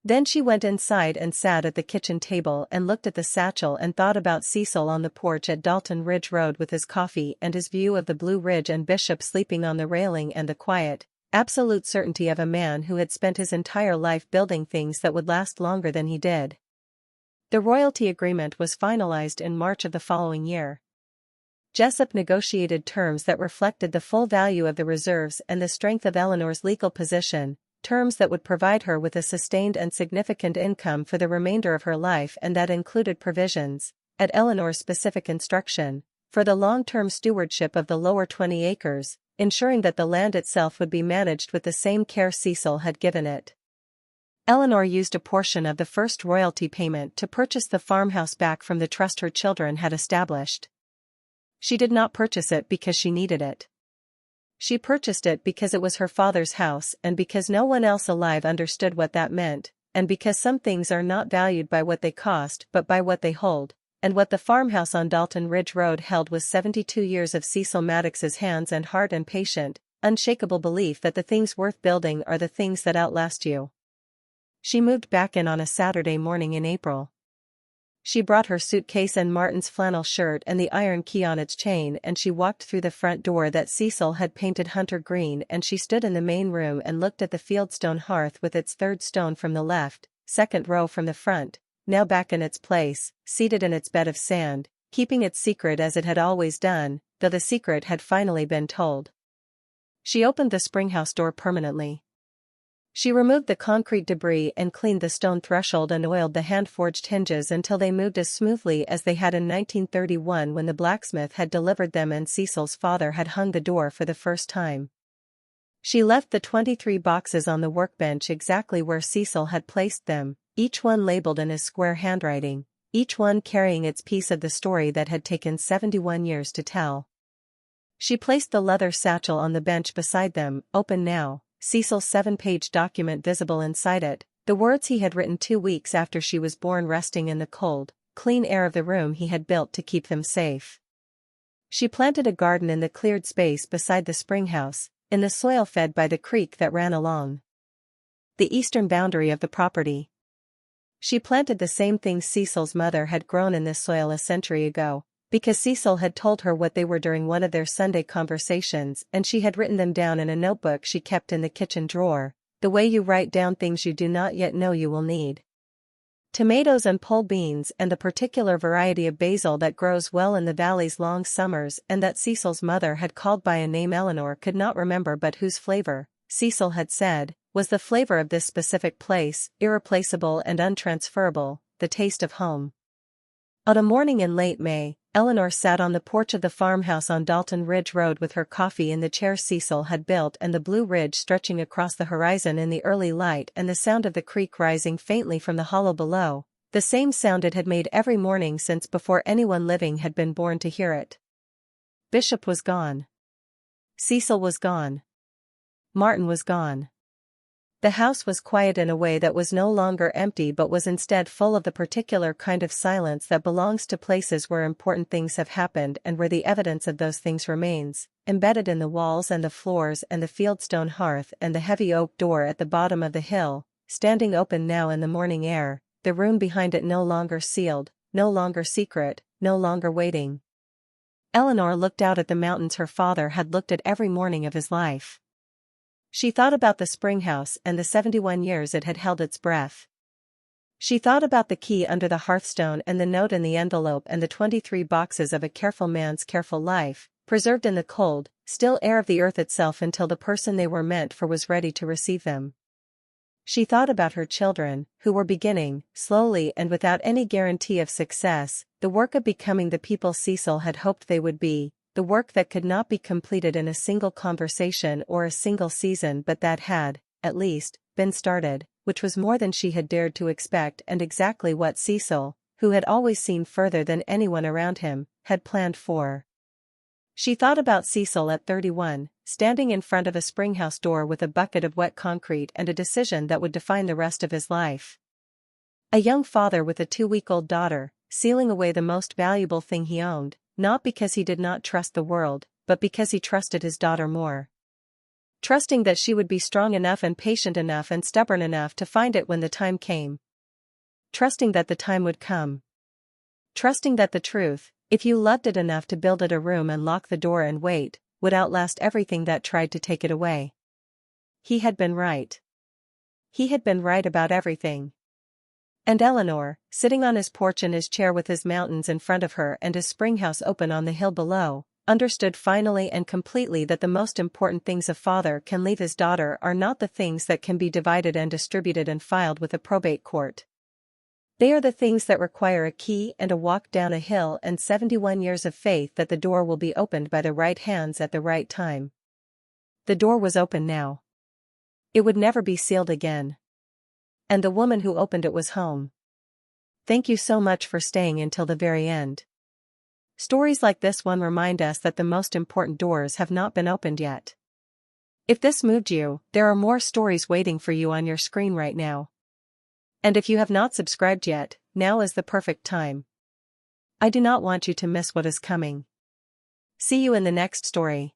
Then she went inside and sat at the kitchen table and looked at the satchel and thought about Cecil on the porch at Dalton Ridge Road with his coffee and his view of the Blue Ridge and Bishop sleeping on the railing and the quiet, absolute certainty of a man who had spent his entire life building things that would last longer than he did. The royalty agreement was finalized in March of the following year. Jessup negotiated terms that reflected the full value of the reserves and the strength of Eleanor's legal position, terms that would provide her with a sustained and significant income for the remainder of her life and that included provisions, at Eleanor's specific instruction, for the long-term stewardship of the lower 20 acres, ensuring that the land itself would be managed with the same care Cecil had given it. Eleanor used a portion of the first royalty payment to purchase the farmhouse back from the trust her children had established. She did not purchase it because she needed it. She purchased it because it was her father's house and because no one else alive understood what that meant, and because some things are not valued by what they cost but by what they hold, and what the farmhouse on Dalton Ridge Road held was 72 years of Cecil Maddox's hands and heart and patient, unshakable belief that the things worth building are the things that outlast you. She moved back in on a Saturday morning in April. She brought her suitcase and Martin's flannel shirt and the iron key on its chain and she walked through the front door that Cecil had painted hunter green and she stood in the main room and looked at the fieldstone hearth with its third stone from the left, second row from the front, now back in its place, seated in its bed of sand, keeping its secret as it had always done, though the secret had finally been told. She opened the Springhouse door permanently. She removed the concrete debris and cleaned the stone threshold and oiled the hand-forged hinges until they moved as smoothly as they had in 1931 when the blacksmith had delivered them and Cecil's father had hung the door for the first time. She left the 23 boxes on the workbench exactly where Cecil had placed them, each one labeled in his square handwriting, each one carrying its piece of the story that had taken 71 years to tell. She placed the leather satchel on the bench beside them, open now. Cecil's 7-page document visible inside it, the words he had written 2 weeks after she was born resting in the cold, clean air of the room he had built to keep them safe. She planted a garden in the cleared space beside the Springhouse, in the soil fed by the creek that ran along the eastern boundary of the property. She planted the same things Cecil's mother had grown in this soil a century ago, because Cecil had told her what they were during one of their Sunday conversations and she had written them down in a notebook she kept in the kitchen drawer, the way you write down things you do not yet know you will need. Tomatoes and pole beans and the particular variety of basil that grows well in the valley's long summers and that Cecil's mother had called by a name Eleanor could not remember but whose flavor, Cecil had said, was the flavor of this specific place, irreplaceable and untransferable, the taste of home. On a morning in late May, Eleanor sat on the porch of the farmhouse on Dalton Ridge Road with her coffee in the chair Cecil had built and the Blue Ridge stretching across the horizon in the early light and the sound of the creek rising faintly from the hollow below, the same sound it had made every morning since before anyone living had been born to hear it. Bishop was gone. Cecil was gone. Martin was gone. The house was quiet in a way that was no longer empty but was instead full of the particular kind of silence that belongs to places where important things have happened and where the evidence of those things remains, embedded in the walls and the floors and the fieldstone hearth and the heavy oak door at the bottom of the hill, standing open now in the morning air, the room behind it no longer sealed, no longer secret, no longer waiting. Eleanor looked out at the mountains her father had looked at every morning of his life. She thought about the Springhouse and the 71 years it had held its breath. She thought about the key under the hearthstone and the note in the envelope and the 23 boxes of a careful man's careful life, preserved in the cold, still air of the earth itself until the person they were meant for was ready to receive them. She thought about her children, who were beginning, slowly and without any guarantee of success, the work of becoming the people Cecil had hoped they would be, the work that could not be completed in a single conversation or a single season but that had, at least, been started, which was more than she had dared to expect and exactly what Cecil, who had always seen further than anyone around him, had planned for. She thought about Cecil at 31, standing in front of a Springhouse door with a bucket of wet concrete and a decision that would define the rest of his life. A young father with a 2-week-old daughter, sealing away the most valuable thing he owned, not because he did not trust the world, but because he trusted his daughter more. Trusting that she would be strong enough and patient enough and stubborn enough to find it when the time came. Trusting that the time would come. Trusting that the truth, if you loved it enough to build it a room and lock the door and wait, would outlast everything that tried to take it away. He had been right. He had been right about everything. And Eleanor, sitting on his porch in his chair with his mountains in front of her and his Springhouse open on the hill below, understood finally and completely that the most important things a father can leave his daughter are not the things that can be divided and distributed and filed with a probate court. They are the things that require a key and a walk down a hill and 71 years of faith that the door will be opened by the right hands at the right time. The door was open now. It would never be sealed again. And the woman who opened it was home. Thank you so much for staying until the very end. Stories like this one remind us that the most important doors have not been opened yet. If this moved you, there are more stories waiting for you on your screen right now. And if you have not subscribed yet, now is the perfect time. I do not want you to miss what is coming. See you in the next story.